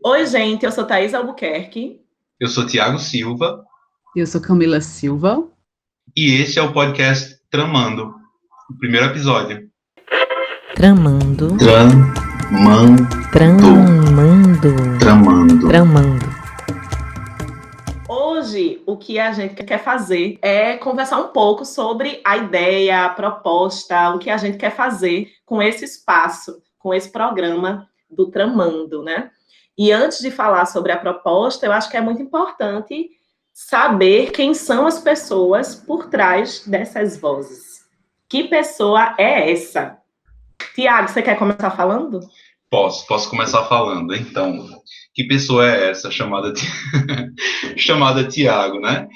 Oi, gente, eu sou Thaís Albuquerque. Eu sou Tiago Silva Eu sou Camila Silva. e esse é o podcast Tramando, o primeiro episódio. Tramando. Tramando. Tramando. Tramando. Tramando. Hoje, o que a gente quer fazer é conversar um pouco sobre a ideia, a proposta, o que a gente quer fazer com esse espaço, com esse programa do Tramando, né? E antes de falar sobre a proposta, eu acho que é muito importante saber quem são as pessoas por trás dessas vozes. Que pessoa é essa? Tiago, você quer começar falando? Posso começar falando. Então, que pessoa é essa chamada chamada Tiago, né?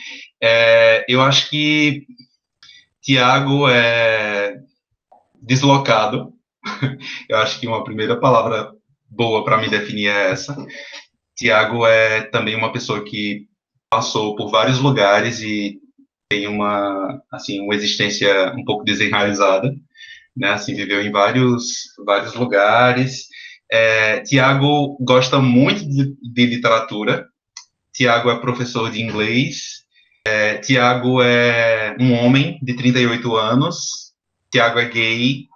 Eu acho que Tiago é deslocado. Eu acho que uma primeira palavra boa para me definir é essa. Tiago é também uma pessoa que passou por vários lugares e tem uma existência um pouco desenraizada, né? Assim, viveu em vários lugares. Tiago gosta muito de literatura. Tiago é professor de inglês. Tiago é um homem de 38 anos. Tiago é gay.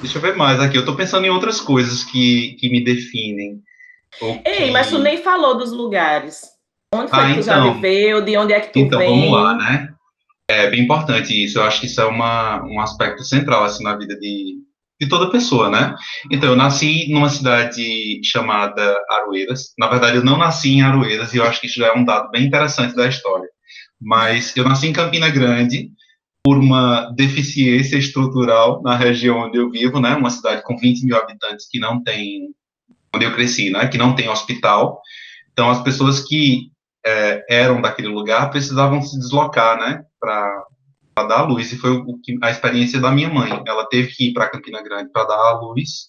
Deixa eu ver mais aqui. Eu estou pensando em outras coisas que me definem. Ei, mas tu nem falou dos lugares. Onde foi que tu já Então, viveu? De onde é que tu vamos lá, vem? né? É bem importante isso. Eu acho que isso é um aspecto central assim na vida de toda pessoa, né? Então, eu nasci numa cidade chamada Aroeiras. Na verdade, eu não nasci em Aroeiras e eu acho que isso já é um dado bem interessante da história. Mas eu nasci em Campina Grande por uma deficiência estrutural na região onde eu vivo, né? Uma cidade com 20 mil habitantes que não tem, onde eu cresci, né? Que não tem hospital. Então, as pessoas que eram daquele lugar precisavam se deslocar, né? Para dar à luz, e foi a experiência da minha mãe. Ela teve que ir para Campina Grande para dar à luz,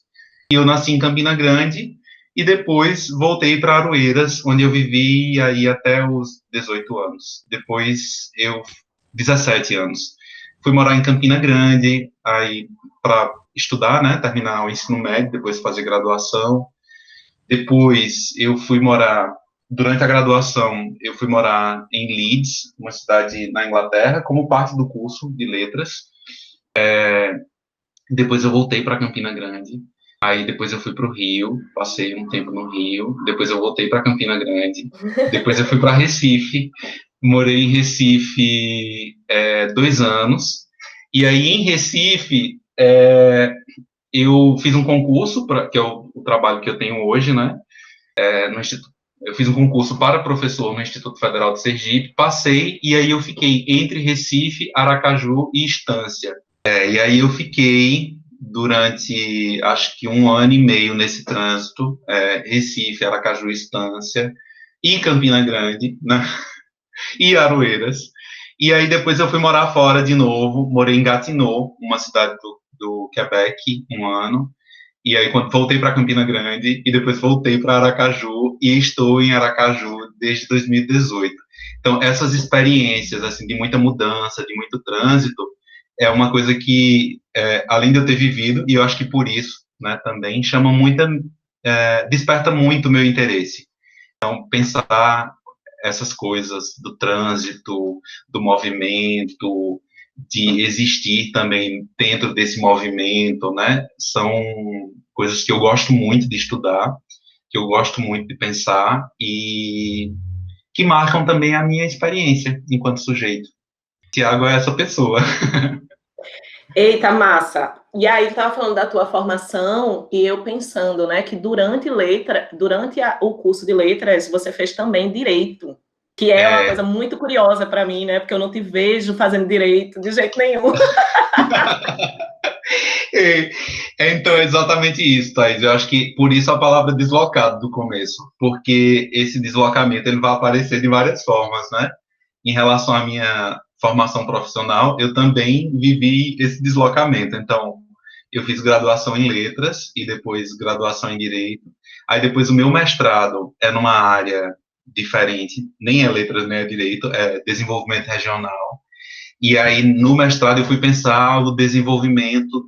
e eu nasci em Campina Grande, e depois voltei para Aroeiras, onde eu vivi aí até os 18 anos. Depois, 17 anos. Fui morar em Campina Grande, aí para estudar, né, terminar o ensino médio, depois fazer graduação. Depois eu fui morar, durante a graduação, eu fui morar em Leeds, uma cidade na Inglaterra, como parte do curso de letras. Depois eu voltei para Campina Grande. Aí depois eu fui para o Rio, passei um tempo no Rio. Depois eu voltei para Campina Grande. Depois eu fui para Recife. Morei em Recife 2 anos. E aí em Recife eu fiz um concurso, que é o trabalho que eu tenho hoje, né? No Instituto, eu fiz um concurso para professor no Instituto Federal de Sergipe, passei, e aí eu fiquei entre Recife, Aracaju e Estância. E aí eu fiquei durante, acho que 1 ano e meio nesse trânsito, Recife, Aracaju, Estância, e Campina Grande, né? E Aroeiras. E aí depois eu fui morar fora de novo, morei em Gatineau, uma cidade do Quebec, 1 ano. E aí, quando voltei para Campina Grande e depois voltei para Aracaju e estou em Aracaju desde 2018. Então, essas experiências assim de muita mudança, de muito trânsito, é uma coisa que, além de eu ter vivido, e eu acho que por isso, né, também desperta muito o meu interesse. Então, pensar essas coisas do trânsito, do movimento, de existir também dentro desse movimento, né? São coisas que eu gosto muito de estudar, que eu gosto muito de pensar e que marcam também a minha experiência enquanto sujeito. Tiago é essa pessoa. Eita, massa! E aí, tu estava falando da tua formação e eu pensando, né, que durante o curso de letras, você fez também direito, que é uma coisa muito curiosa para mim, né, porque eu não te vejo fazendo direito de jeito nenhum. Então, é exatamente isso, Thaís. Eu acho que por isso a palavra deslocado do começo, porque esse deslocamento ele vai aparecer de várias formas, né? Em relação à minha formação profissional, eu também vivi esse deslocamento. Então, eu fiz graduação em letras e depois graduação em direito. Aí depois o meu mestrado é numa área diferente, nem é letras, nem é direito, é desenvolvimento regional. E aí, no mestrado, eu fui pensar o desenvolvimento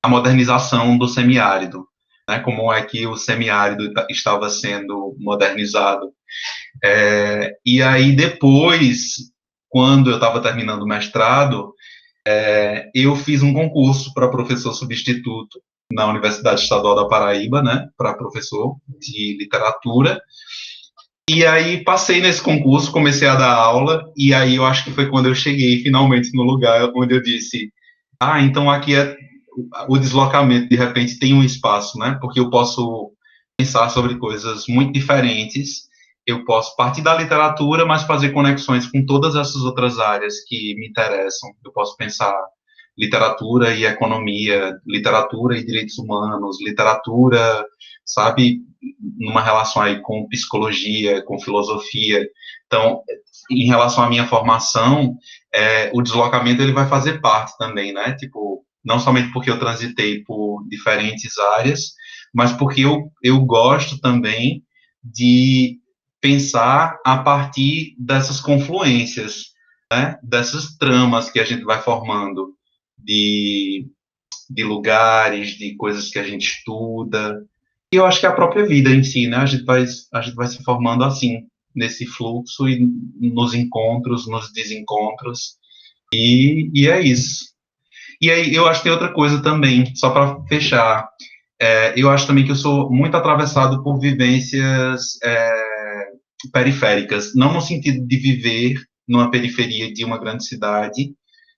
a modernização do semiárido, né, como é que o semiárido estava sendo modernizado. E aí depois, quando eu estava terminando o mestrado, eu fiz um concurso para professor substituto na Universidade Estadual da Paraíba, né, para professor de literatura. E aí passei nesse concurso, comecei a dar aula, e aí eu acho que foi quando eu cheguei finalmente no lugar onde eu disse, então aqui é o deslocamento, de repente tem um espaço, né, porque eu posso pensar sobre coisas muito diferentes, eu posso partir da literatura, mas fazer conexões com todas essas outras áreas que me interessam. Eu posso pensar literatura e economia, literatura e direitos humanos, literatura, sabe, numa relação aí com psicologia, com filosofia. Então, em relação à minha formação, o deslocamento ele vai fazer parte também, né? Tipo, não somente porque eu transitei por diferentes áreas, mas porque eu gosto também de pensar a partir dessas confluências, né? Dessas tramas que a gente vai formando de, de lugares, de coisas que a gente estuda. E eu acho que a própria vida em si, né? A gente vai se formando assim, nesse fluxo e nos encontros, nos desencontros. E é isso. E aí eu acho que tem outra coisa também, só para fechar. Eu acho também que eu sou muito atravessado por vivências periféricas, não no sentido de viver numa periferia de uma grande cidade,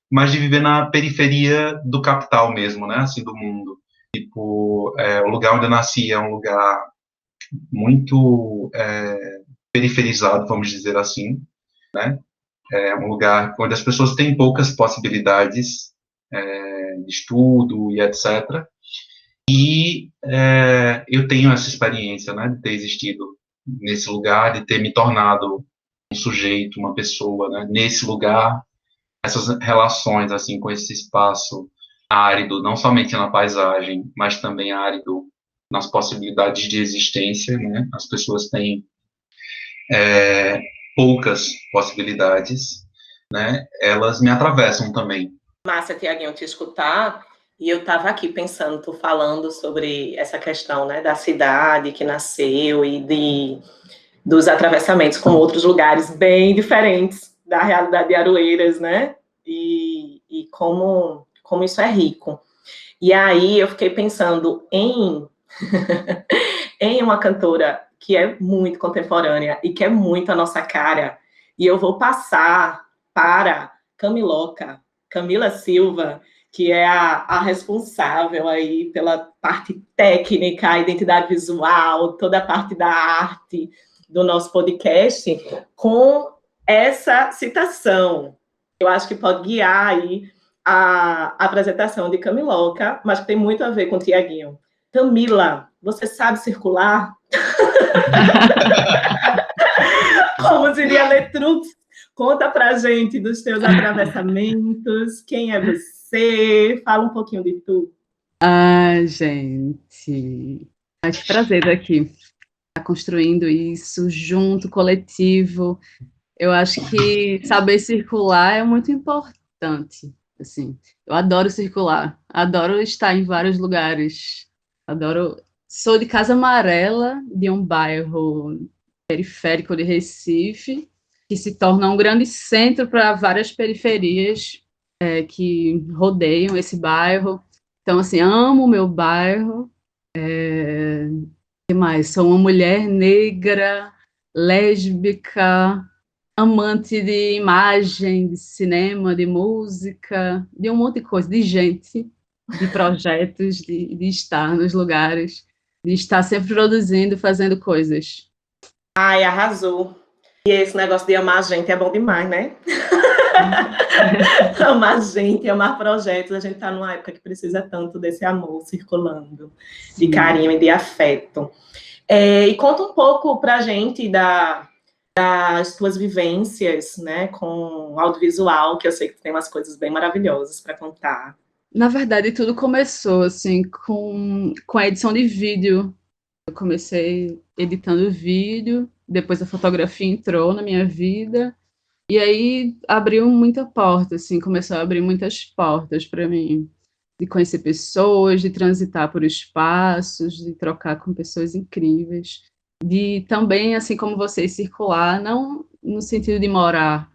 mas de viver na periferia do capital mesmo, né, assim, do mundo. Tipo, o lugar onde eu nasci é um lugar muito periferizado, vamos dizer assim, né, é um lugar onde as pessoas têm poucas possibilidades de estudo e etc. E eu tenho essa experiência, né, de ter existido nesse lugar, de ter me tornado um sujeito, uma pessoa, né, nesse lugar, essas relações, assim, com esse espaço árido, não somente na paisagem, mas também árido nas possibilidades de existência, né, as pessoas têm poucas possibilidades, né, elas me atravessam também. Massa, Tiaguinho, te escutar, e eu estava aqui pensando, tu falando sobre essa questão, né, da cidade que nasceu e dos atravessamentos com outros lugares bem diferentes da realidade de Aroeiras, né, e como isso é rico. E aí eu fiquei pensando em uma cantora que é muito contemporânea e que é muito a nossa cara, e eu vou passar para Camila Silva, que é a responsável aí pela parte técnica, a identidade visual, toda a parte da arte do nosso podcast, com essa citação. Eu acho que pode guiar aí a apresentação de Camiloca, mas que tem muito a ver com o Tiaguinho. Camila, você sabe circular? Como diria Letrux, conta pra gente dos teus atravessamentos, quem é você, fala um pouquinho de tu. Gente, que prazer estar aqui, estar construindo isso junto, coletivo. Eu acho que saber circular é muito importante, assim. Eu adoro circular, adoro estar em vários lugares, adoro... Sou de Casa Amarela, de um bairro periférico de Recife, que se torna um grande centro para várias periferias que rodeiam esse bairro. Então, assim, amo o meu bairro. Que mais? Sou uma mulher negra, lésbica, amante de imagem, de cinema, de música, de um monte de coisa, de gente, de projetos, de estar nos lugares, de estar sempre produzindo, fazendo coisas. Ai, arrasou. E esse negócio de amar a gente é bom demais, né? Amar gente, amar projetos. A gente está numa época que precisa tanto desse amor circulando, de carinho e de afeto. E conta um pouco para a gente das tuas vivências, né, com audiovisual, que eu sei que tem umas coisas bem maravilhosas para contar. Na verdade, tudo começou assim com a edição de vídeo. Eu comecei editando vídeo, depois a fotografia entrou na minha vida, e aí abriu muita porta, assim, começou a abrir muitas portas para mim. de conhecer pessoas, de transitar por espaços, de trocar com pessoas incríveis, de também, assim como vocês, circular, não no sentido de morar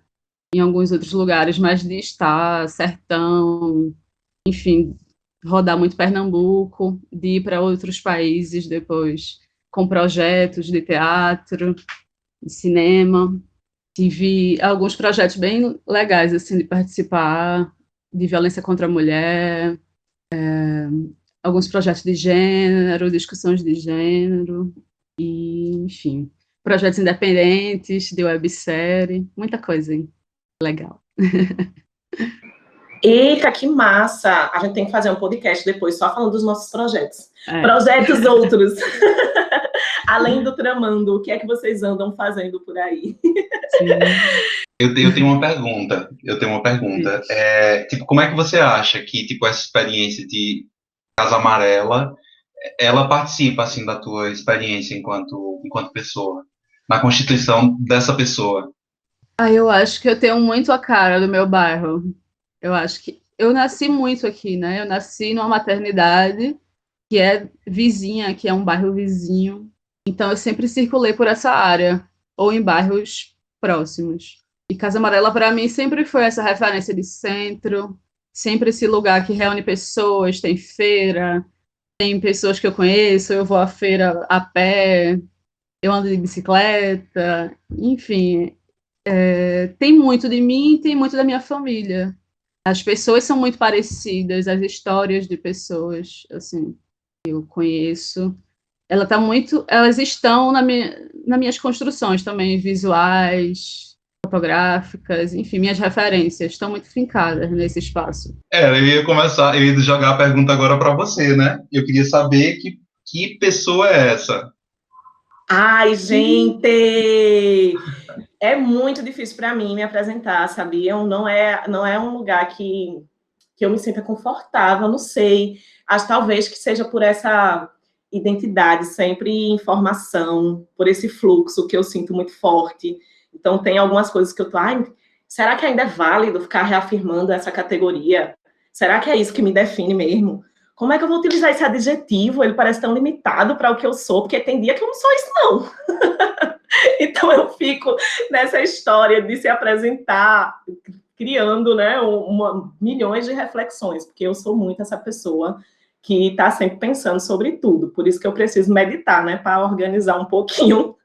em alguns outros lugares, mas de estar, sertão, enfim, rodar muito Pernambuco, de ir para outros países depois, com projetos de teatro, de cinema. Tive alguns projetos bem legais, assim, de participar, de violência contra a mulher, alguns projetos de gênero, discussões de gênero, e, enfim, projetos independentes, de websérie, muita coisa, hein? Legal. Eita, que massa! A gente tem que fazer um podcast depois só falando dos nossos projetos. É. Projetos outros. Além do Tramando, o que é que vocês andam fazendo por aí? Sim. Eu tenho uma pergunta. Tipo, como é que você acha que, tipo, essa experiência de Casa Amarela, ela participa, assim, da tua experiência enquanto pessoa, na constituição dessa pessoa? Eu acho que eu tenho muito a cara do meu bairro. Eu acho que eu nasci muito aqui, né? Eu nasci numa maternidade que é vizinha, que é um bairro vizinho. Então eu sempre circulei por essa área, ou em bairros próximos. E Casa Amarela, para mim, sempre foi essa referência de centro, sempre esse lugar que reúne pessoas, tem feira, tem pessoas que eu conheço, eu vou à feira a pé, eu ando de bicicleta, enfim, tem muito de mim e tem muito da minha família. As pessoas são muito parecidas, as histórias de pessoas, assim, eu conheço. Elas estão nas minhas construções também, visuais, fotográficas, enfim, minhas referências estão muito fincadas nesse espaço. Eu ia jogar a pergunta agora para você, né? Eu queria saber que pessoa é essa? Ai, gente! É muito difícil para mim me apresentar, sabiam? Não é um lugar que eu me sinta confortável, não sei. Acho talvez que seja por essa identidade, sempre em formação, por esse fluxo que eu sinto muito forte. Então, tem algumas coisas que eu tô, será que ainda é válido ficar reafirmando essa categoria? Será que é isso que me define mesmo? Como é que eu vou utilizar esse adjetivo? Ele parece tão limitado para o que eu sou, porque tem dia que eu não sou isso, não. Então, eu fico nessa história de se apresentar, criando, né, milhões de reflexões, porque eu sou muito essa pessoa que está sempre pensando sobre tudo. Por isso que eu preciso meditar, né, para organizar um pouquinho,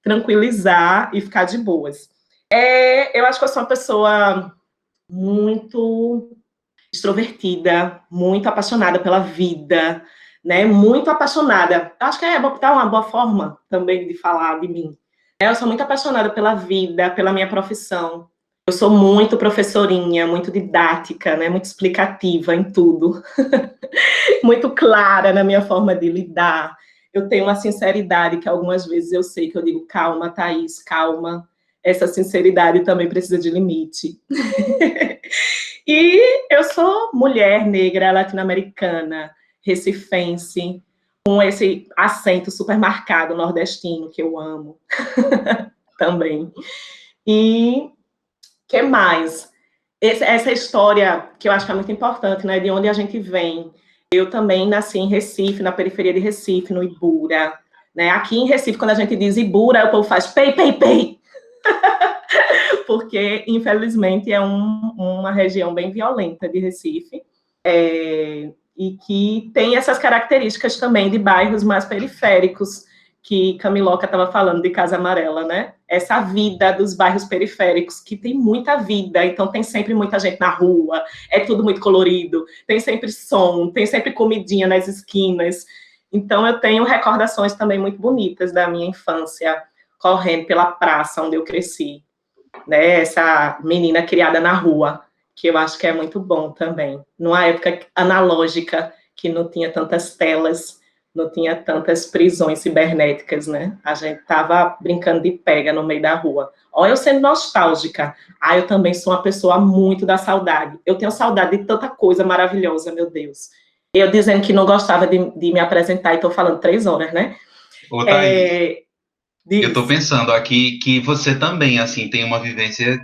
tranquilizar e ficar de boas. Eu acho que eu sou uma pessoa muito extrovertida, muito apaixonada pela vida, né? Muito apaixonada. Acho que tá uma boa forma também de falar de mim. Eu sou muito apaixonada pela vida, pela minha profissão. Eu sou muito professorinha, muito didática, né? Muito explicativa em tudo. Muito clara na minha forma de lidar. Eu tenho uma sinceridade que algumas vezes eu sei que eu digo, calma, Thaís, calma. Essa sinceridade também precisa de limite. E eu sou mulher negra, latino-americana, recifense, com esse acento super marcado nordestino, que eu amo também. E que mais? Essa história que eu acho que é muito importante, né, de onde a gente vem. Eu também nasci em Recife, na periferia de Recife, no Ibura. Né? Aqui em Recife, quando a gente diz Ibura, o povo faz pei, pei, pei. Porque, infelizmente, é uma região bem violenta de Recife, e que tem essas características também de bairros mais periféricos, que Camiloca estava falando de Casa Amarela, né? Essa vida dos bairros periféricos, que tem muita vida, então tem sempre muita gente na rua, é tudo muito colorido, tem sempre som, tem sempre comidinha nas esquinas. Então eu tenho recordações também muito bonitas da minha infância, correndo pela praça onde eu cresci, né? Essa menina criada na rua, que eu acho que é muito bom também. Numa época analógica, que não tinha tantas telas, não tinha tantas prisões cibernéticas, né? A gente tava brincando de pega no meio da rua. Olha, eu sendo nostálgica. Eu também sou uma pessoa muito da saudade. Eu tenho saudade de tanta coisa maravilhosa, meu Deus. Eu dizendo que não gostava de me apresentar e tô falando 3 horas, né? Ô, Thaís, eu tô pensando aqui que você também, assim, tem uma vivência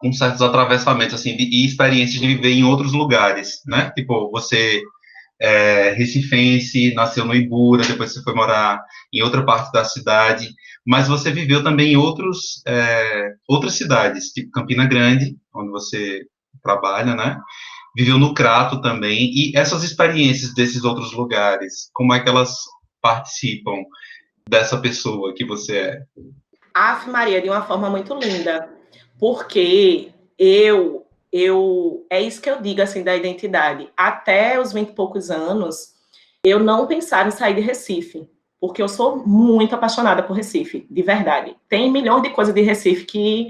com certos atravessamentos, assim, e experiências de viver em outros lugares, né? Tipo, você recifense, nasceu no Ibura, depois você foi morar em outra parte da cidade, mas você viveu também em outras cidades, tipo Campina Grande, onde você trabalha, né? Viveu no Crato também, e essas experiências desses outros lugares, como é que elas participam dessa pessoa que você é? Ave Maria, de uma forma muito linda, porque é isso que eu digo, assim, da identidade. Até os 20 e poucos anos, eu não pensava em sair de Recife, porque eu sou muito apaixonada por Recife, de verdade. Tem milhões de coisas de Recife que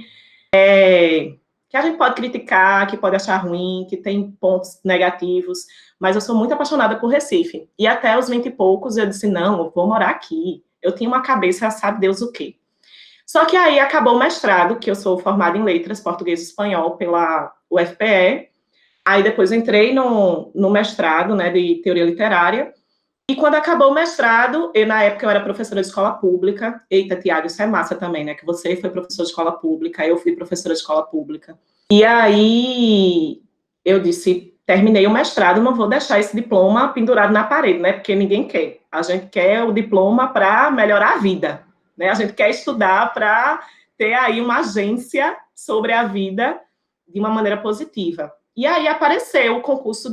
a gente pode criticar, que pode achar ruim, que tem pontos negativos, mas eu sou muito apaixonada por Recife. E até os 20 e poucos eu disse, não, eu vou morar aqui. Eu tinha uma cabeça, sabe Deus o quê. Só que aí acabou o mestrado, que eu sou formada em letras, português e espanhol, pela UFPE. Aí depois entrei no mestrado, né, de teoria literária. E quando acabou o mestrado, na época eu era professora de escola pública. Eita, Tiago, isso é massa também, né? Que você foi professor de escola pública, eu fui professora de escola pública. E aí eu disse, terminei o mestrado, não vou deixar esse diploma pendurado na parede, né? Porque ninguém quer. A gente quer o diploma para melhorar a vida, né? A gente quer estudar para ter aí uma agência sobre a vida de uma maneira positiva. E aí apareceu o concurso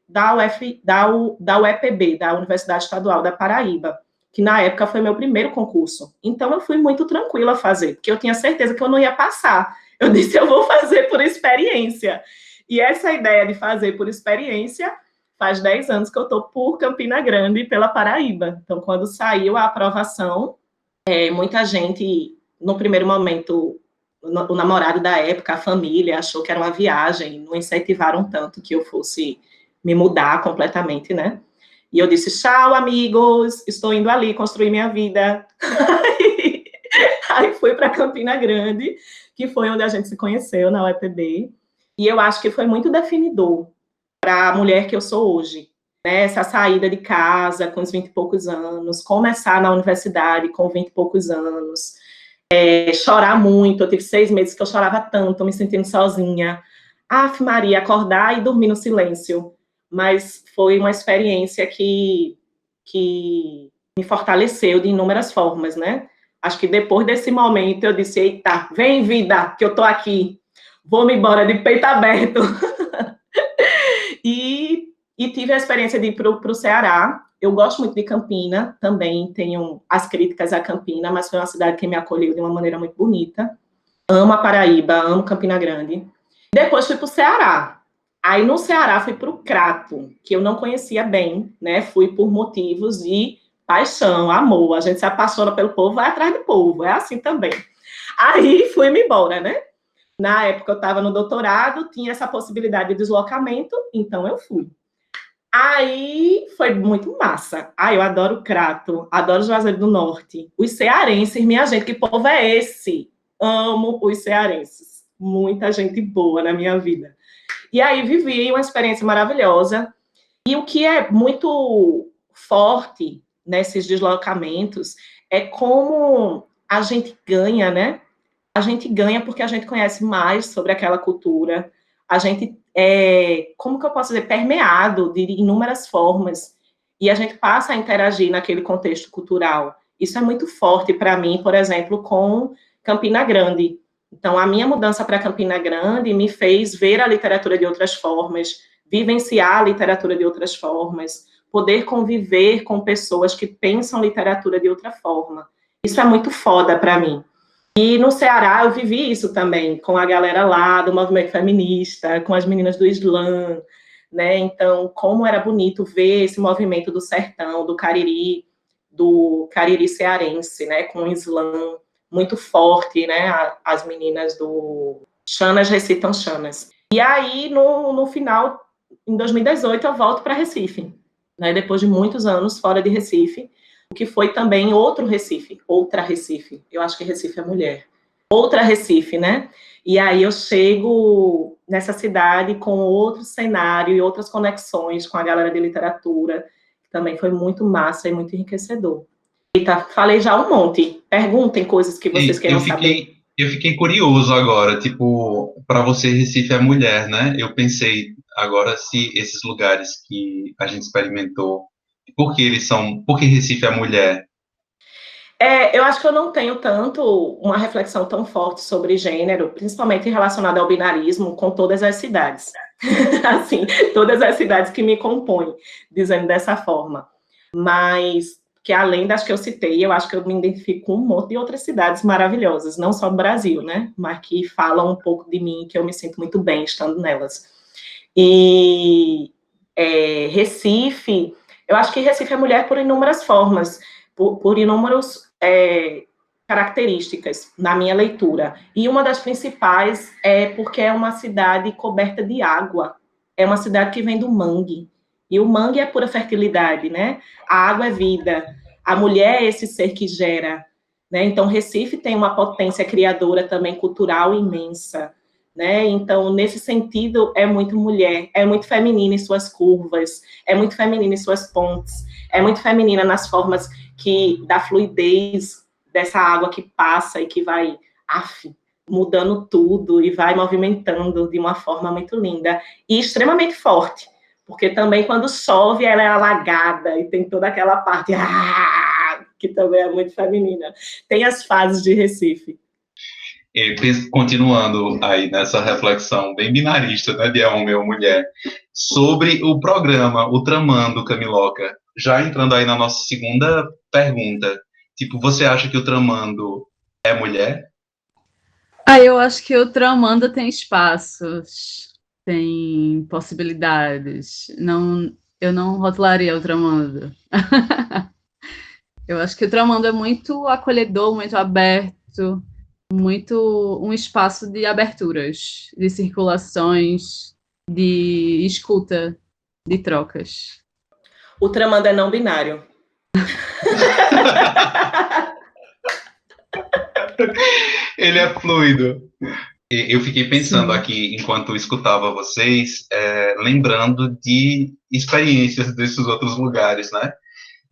da UEPB, da Universidade Estadual da Paraíba, que na época foi meu primeiro concurso. Então eu fui muito tranquila a fazer, porque eu tinha certeza que eu não ia passar. Eu disse, eu vou fazer por experiência. E essa ideia de fazer por experiência, faz 10 anos que eu estou por Campina Grande, pela Paraíba. Então, quando saiu a aprovação, muita gente, no primeiro momento, o namorado da época, a família, achou que era uma viagem, não incentivaram tanto que eu fosse me mudar completamente, né? E eu disse, tchau, amigos, estou indo ali construir minha vida. Aí fui para Campina Grande, que foi onde a gente se conheceu, na UEPB, e eu acho que foi muito definidor para a mulher que eu sou hoje, né? Essa saída de casa com os 20 e poucos anos, começar na universidade com 20 e poucos anos, chorar muito. Eu tive 6 meses que eu chorava tanto, me sentindo sozinha. Ave Maria, acordar e dormir no silêncio. Mas foi uma experiência que me fortaleceu de inúmeras formas, né? Acho que depois desse momento eu disse, eita, vem vida, que eu tô aqui. Vou-me embora de peito aberto. E tive a experiência de ir para o Ceará. Eu gosto muito de Campina, também tenho as críticas a Campina, mas foi uma cidade que me acolheu de uma maneira muito bonita. Amo a Paraíba, amo Campina Grande. Depois fui para o Ceará. Aí no Ceará fui para o Crato, que eu não conhecia bem, né? Fui por motivos de paixão, amor. A gente se apaixona pelo povo, vai atrás do povo, é assim também. Aí fui-me embora, né? Na época eu estava no doutorado, tinha essa possibilidade de deslocamento, então eu fui. Aí foi muito massa. Eu adoro o Crato, adoro Juazeiro do Norte. Os cearenses, minha gente, que povo é esse? Amo os cearenses. Muita gente boa na minha vida. E aí vivi uma experiência maravilhosa. E o que é muito forte nesses deslocamentos é como a gente ganha, né? A gente ganha porque a gente conhece mais sobre aquela cultura. A gente como que eu posso dizer, permeado de inúmeras formas, e a gente passa a interagir naquele contexto cultural. Isso é muito forte para mim, por exemplo, com Campina Grande. Então, a minha mudança para Campina Grande me fez ver a literatura de outras formas, vivenciar a literatura de outras formas, poder conviver com pessoas que pensam literatura de outra forma. Isso é muito foda para mim. E no Ceará eu vivi isso também, com a galera lá do movimento feminista, com as meninas do Islã, né? Então, como era bonito ver esse movimento do sertão, do Cariri cearense, né? Com o Islã muito forte, né? As meninas do Chanas recitam Chanas. E aí, no final, em 2018, eu volto para Recife, né? Depois de muitos anos fora de Recife, o que foi também outra Recife, eu acho que Recife é mulher, outra Recife, né? E aí eu chego nessa cidade com outro cenário e outras conexões com a galera de literatura, que também foi muito massa e muito enriquecedor. Eita, falei já um monte. Perguntem coisas que vocês queiram saber. Eu fiquei curioso agora, tipo, para você Recife é mulher, né? Eu pensei agora se esses lugares que a gente experimentou, por que Recife é mulher? Eu acho que eu não tenho tanto uma reflexão tão forte sobre gênero, principalmente relacionada ao binarismo, com todas as cidades. Assim, todas as cidades que me compõem, dizendo dessa forma. Mas que além das que eu citei, eu acho que eu me identifico com um monte de outras cidades maravilhosas, não só do Brasil, né? Mas que falam um pouco de mim, que eu me sinto muito bem estando nelas. E Recife, eu acho que Recife é mulher por inúmeras formas, por inúmeros características na minha leitura. E uma das principais é porque é uma cidade coberta de água. É uma cidade que vem do mangue. E o mangue é pura fertilidade, né? A água é vida. A mulher é esse ser que gera. Né? Então, Recife tem uma potência criadora também cultural imensa. Né? Então, nesse sentido, é muito mulher, é muito feminina em suas curvas, é muito feminina em suas pontes, é muito feminina nas formas da fluidez dessa água que passa e que vai mudando tudo e vai movimentando de uma forma muito linda e extremamente forte, porque também quando chove ela é alagada e tem toda aquela parte que também é muito feminina. Tem as fases de Recife. E continuando aí nessa reflexão bem binarista, né, de homem ou mulher, sobre o programa, o Tramando, Camiloca, já entrando aí na nossa segunda pergunta, tipo, você acha que o Tramando é mulher? Eu acho que o Tramanda tem espaços, tem possibilidades. Não, eu não rotularia o Tramanda. Eu acho que o Tramanda é muito acolhedor, muito aberto, muito um espaço de aberturas, de circulações, de escuta, de trocas. O Tramando é não binário. Ele é fluido. Eu fiquei pensando Sim. aqui, enquanto escutava vocês, lembrando de experiências desses outros lugares, né?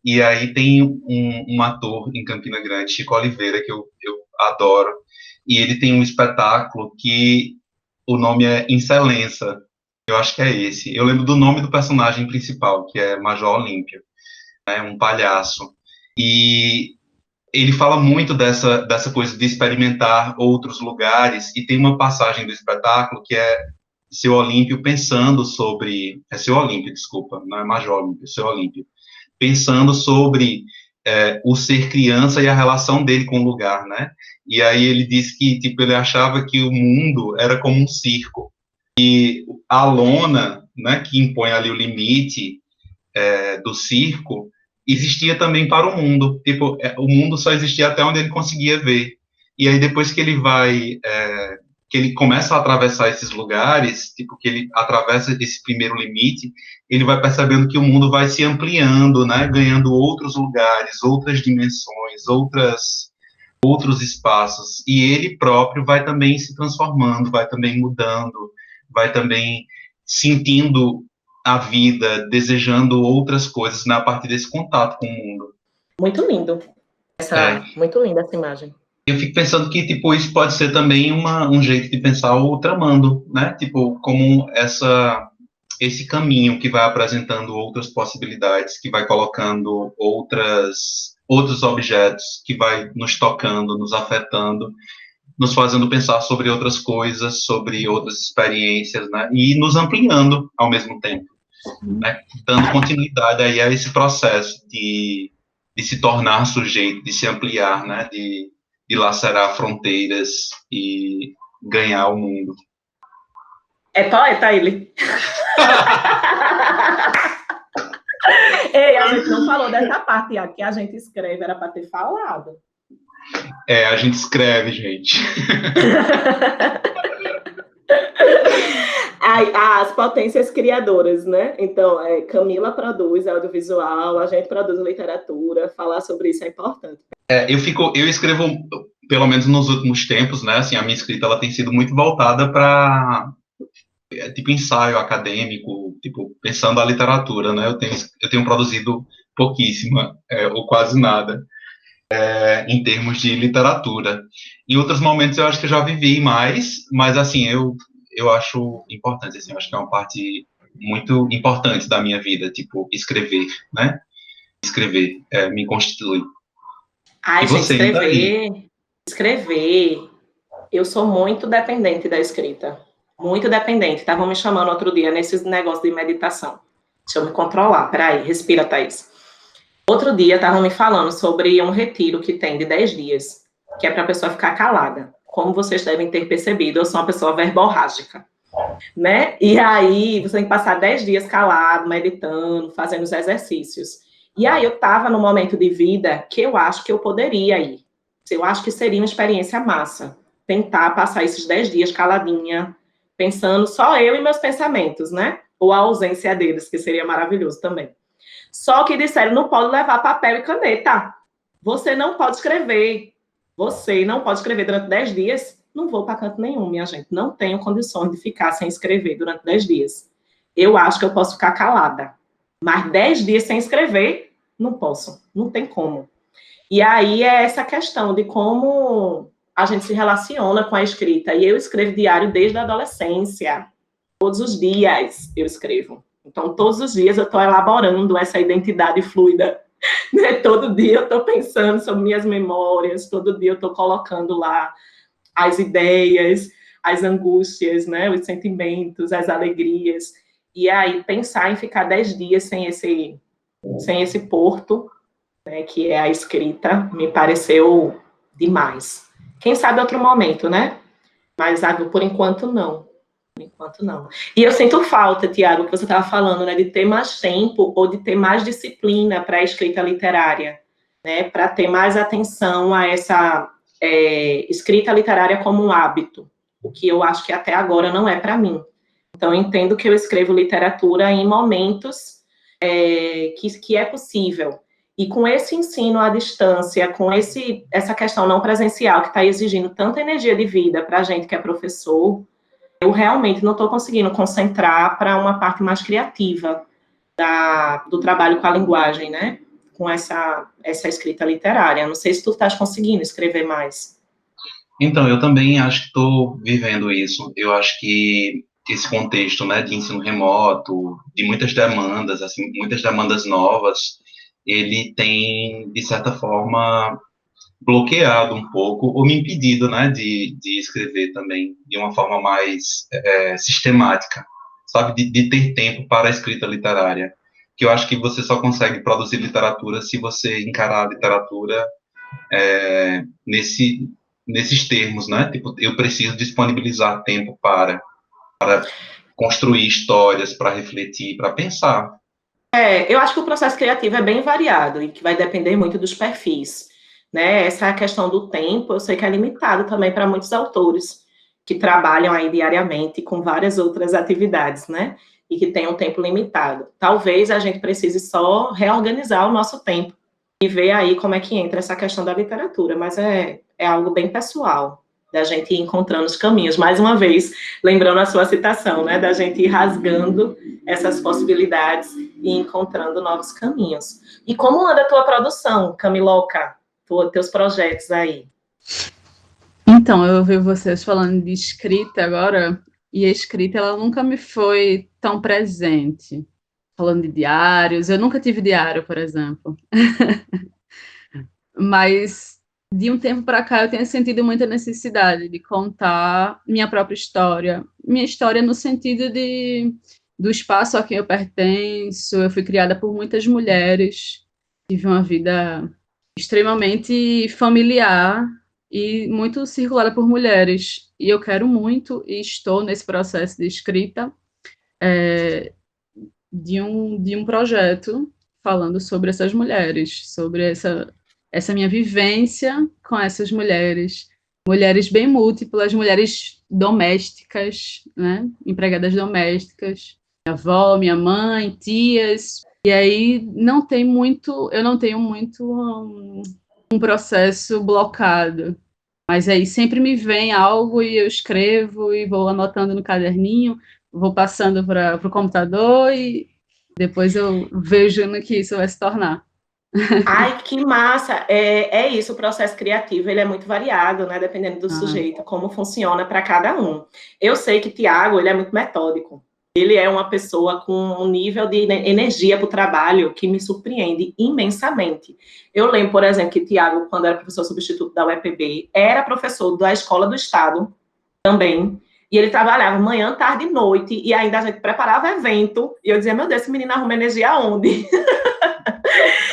E aí tem um ator em Campina Grande, Chico Oliveira, que eu adoro, e ele tem um espetáculo que o nome é Excelência, eu acho que é esse. Eu lembro do nome do personagem principal, que é Major Olímpio, né, um palhaço. E ele fala muito dessa coisa de experimentar outros lugares, e tem uma passagem do espetáculo que é Seu Olímpio pensando sobre... É Seu Olímpio, desculpa, não é Major Olímpio, é Seu Olímpio. Pensando sobre o ser criança e a relação dele com o lugar, né? E aí ele disse que, tipo, ele achava que o mundo era como um circo. A lona, né, que impõe ali o limite do circo, existia também para o mundo. Tipo, o mundo só existia até onde ele conseguia ver. E aí depois que ele que ele começa a atravessar esses lugares, tipo, que ele atravessa esse primeiro limite, ele vai percebendo que o mundo vai se ampliando, né, ganhando outros lugares, outras dimensões, outros espaços, e ele próprio vai também se transformando, vai também mudando, vai também sentindo a vida, desejando outras coisas, né, a partir desse contato com o mundo. Muito lindo. Muito linda essa imagem. Eu fico pensando que, tipo, isso pode ser também um jeito de pensar o Tramando, né? Tipo, como esse caminho que vai apresentando outras possibilidades, que vai colocando outros objetos, que vai nos tocando, nos afetando, nos fazendo pensar sobre outras coisas, sobre outras experiências, né? E nos ampliando ao mesmo tempo, né? Dando continuidade aí a esse processo de se tornar sujeito, de se ampliar, né? De lacerar fronteiras e ganhar o mundo. É poeta ele. Ei, a gente não falou dessa parte que a gente escreve, era para ter falado. A gente escreve, gente. As potências criadoras, né? Então, Camila produz audiovisual, a gente produz literatura, falar sobre isso é importante. Eu escrevo, pelo menos nos últimos tempos, né? Assim, a minha escrita ela tem sido muito voltada para tipo ensaio acadêmico, tipo pensando a literatura, né? Eu tenho produzido pouquíssima ou quase nada. em termos de literatura. Em outros momentos eu acho que eu já vivi mais, mas assim, eu acho importante, assim, eu acho que é uma parte muito importante da minha vida, tipo, escrever, né? Escrever, me constitui. E Ai, gente, você, e daí? escrever. Eu sou muito dependente da escrita. Muito dependente. Estavam me chamando outro dia nesses negócios de meditação. Deixa eu me controlar. Peraí, respira, Thaís. Outro dia estavam me falando sobre um retiro que tem de 10 dias, que é para a pessoa ficar calada. Como vocês devem ter percebido, eu sou uma pessoa verborrágica, né? E aí você tem que passar 10 dias calado, meditando, fazendo os exercícios. E aí eu estava num momento de vida que eu acho que eu poderia ir. Eu acho que seria uma experiência massa. Tentar passar esses 10 dias caladinha, pensando só eu e meus pensamentos, né? Ou a ausência deles, que seria maravilhoso também. Só que disseram, não pode levar papel e caneta. Você não pode escrever. Você não pode escrever durante 10 dias. Não vou para canto nenhum, minha gente. Não tenho condições de ficar sem escrever durante 10 dias. Eu acho que eu posso ficar calada. Mas 10 dias sem escrever, não posso. Não tem como. E aí é essa questão de como a gente se relaciona com a escrita. E eu escrevo diário desde a adolescência. Todos os dias eu escrevo. Então, todos os dias eu estou elaborando essa identidade fluida. Né? Todo dia eu estou pensando sobre minhas memórias, todo dia eu estou colocando lá as ideias, as angústias, né? Os sentimentos, as alegrias. E aí, pensar em ficar 10 dias sem esse porto, né, que é a escrita, me pareceu demais. Quem sabe outro momento, né? Mas por enquanto não. Por enquanto não. E eu sinto falta, Tiago, que você estava falando, né, de ter mais tempo ou de ter mais disciplina para a escrita literária, né, para ter mais atenção a essa escrita literária como um hábito, o que eu acho que até agora não é para mim. Então, eu entendo que eu escrevo literatura em momentos que é possível. E com esse ensino à distância, com essa questão não presencial que está exigindo tanta energia de vida para a gente que é professor, eu realmente não estou conseguindo concentrar para uma parte mais criativa do trabalho com a linguagem, né? Com essa escrita literária. Não sei se tu estás conseguindo escrever mais. Então, eu também acho que estou vivendo isso. Eu acho que esse contexto, né, de ensino remoto, de muitas demandas, assim, muitas demandas novas, ele tem, de certa forma, bloqueado um pouco, ou me impedido, né, de escrever também de uma forma mais sistemática, sabe, de ter tempo para a escrita literária. Que eu acho que você só consegue produzir literatura se você encarar a literatura nesses termos, né? Tipo, eu preciso disponibilizar tempo para construir histórias, para refletir, para pensar. Eu acho que o processo criativo é bem variado e que vai depender muito dos perfis, né? Essa questão do tempo, eu sei que é limitado também para muitos autores que trabalham aí diariamente com várias outras atividades, né? E que têm um tempo limitado. Talvez a gente precise só reorganizar o nosso tempo e ver aí como é que entra essa questão da literatura, mas é algo bem pessoal, da gente ir encontrando os caminhos. Mais uma vez, lembrando a sua citação, né? Da gente ir rasgando essas possibilidades e encontrando novos caminhos. E como anda a tua produção, Camiloca? Teus projetos aí? Então, eu ouvi vocês falando de escrita agora, e a escrita, ela nunca me foi tão presente. Falando de diários, eu nunca tive diário, por exemplo. Mas, de um tempo para cá, eu tenho sentido muita necessidade de contar minha própria história. Minha história no sentido do espaço a quem eu pertenço. Eu fui criada por muitas mulheres, tive uma vida extremamente familiar e muito circulada por mulheres. E eu quero muito, e estou nesse processo de escrita, de um projeto falando sobre essas mulheres, sobre essa minha vivência com essas mulheres. Mulheres bem múltiplas, mulheres domésticas, né? Empregadas domésticas, minha avó, minha mãe, tias. E aí eu não tenho muito um processo blocado. Mas aí sempre me vem algo e eu escrevo e vou anotando no caderninho, vou passando para o computador e depois eu vejo no que isso vai se tornar. Ai, que massa! É isso, o processo criativo, ele é muito variado, né? Dependendo do sujeito, como funciona para cada um. Eu sei que Tiago, ele é muito metódico. Ele é uma pessoa com um nível de energia para o trabalho que me surpreende imensamente. Eu lembro, por exemplo, que Tiago, quando era professor substituto da UEPB, era professor da Escola do Estado também, e ele trabalhava manhã, tarde e noite, e ainda a gente preparava evento, e eu dizia, meu Deus, esse menino arruma energia aonde?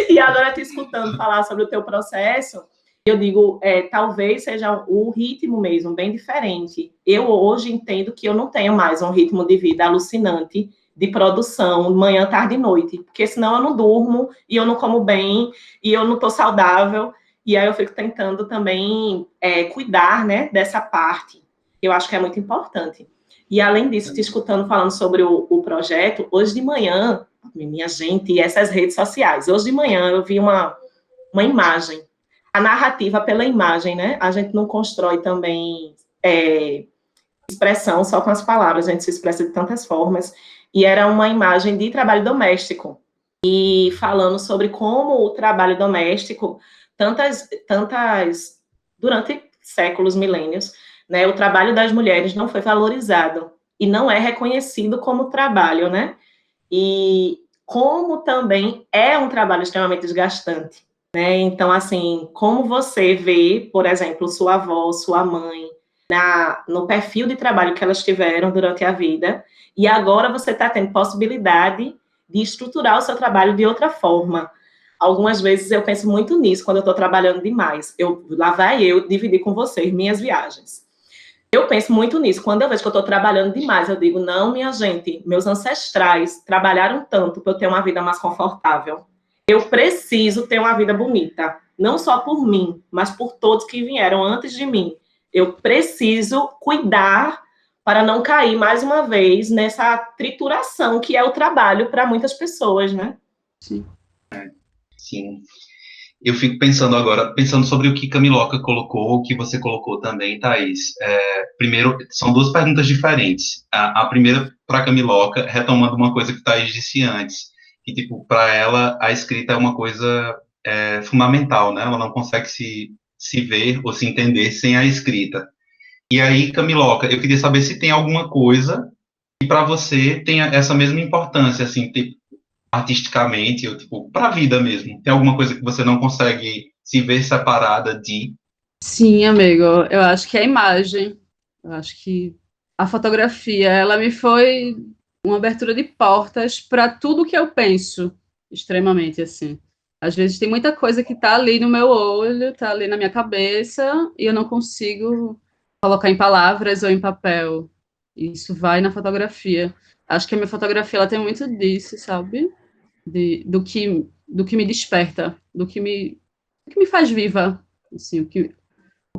E agora te escutando falar sobre o teu processo, eu digo, talvez seja o ritmo mesmo, bem diferente. Eu hoje entendo que eu não tenho mais um ritmo de vida alucinante, de produção, manhã, tarde e noite, porque senão eu não durmo, e eu não como bem, e eu não estou saudável, e aí eu fico tentando também cuidar, né, dessa parte, que eu acho que é muito importante. E além disso, te escutando falando sobre o projeto, hoje de manhã, minha gente, e essas redes sociais. Hoje de manhã eu vi uma imagem, a narrativa pela imagem, né? A gente não constrói também expressão só com as palavras, a gente se expressa de tantas formas. E era uma imagem de trabalho doméstico, e falando sobre como o trabalho doméstico, durante séculos, milênios, né, o trabalho das mulheres não foi valorizado e não é reconhecido como trabalho, né? E como também é um trabalho extremamente desgastante, né? Então, assim, como você vê, por exemplo, sua avó, sua mãe, no perfil de trabalho que elas tiveram durante a vida, e agora você está tendo possibilidade de estruturar o seu trabalho de outra forma. Algumas vezes eu penso muito nisso, quando eu estou trabalhando demais. Lá vai eu dividir com vocês minhas viagens. Eu penso muito nisso. Quando eu vejo que eu estou trabalhando demais, eu digo, não, minha gente, meus ancestrais trabalharam tanto para eu ter uma vida mais confortável. Eu preciso ter uma vida bonita, não só por mim, mas por todos que vieram antes de mim. Eu preciso cuidar para não cair mais uma vez nessa trituração que é o trabalho para muitas pessoas, né? Sim. Sim. Eu fico pensando agora, pensando sobre o que Camiloca colocou, o que você colocou também, Thaís. Primeiro, são duas perguntas diferentes. A primeira, para Camiloca, retomando uma coisa que Thaís disse antes, que, tipo, para ela, a escrita é uma coisa fundamental, né? Ela não consegue se ver ou se entender sem a escrita. E aí, Camiloca, eu queria saber se tem alguma coisa que para você tenha essa mesma importância, assim, tipo, artisticamente, ou tipo, para a vida mesmo? Tem alguma coisa que você não consegue se ver separada de? Sim, amigo, eu acho que é a imagem, eu acho que a fotografia, ela me foi uma abertura de portas para tudo que eu penso, extremamente, assim. Às vezes tem muita coisa que está ali no meu olho, está ali na minha cabeça, e eu não consigo colocar em palavras ou em papel. Isso vai na fotografia. Acho que a minha fotografia, ela tem muito disso, sabe? Do que me desperta, do que me faz viva, assim, o que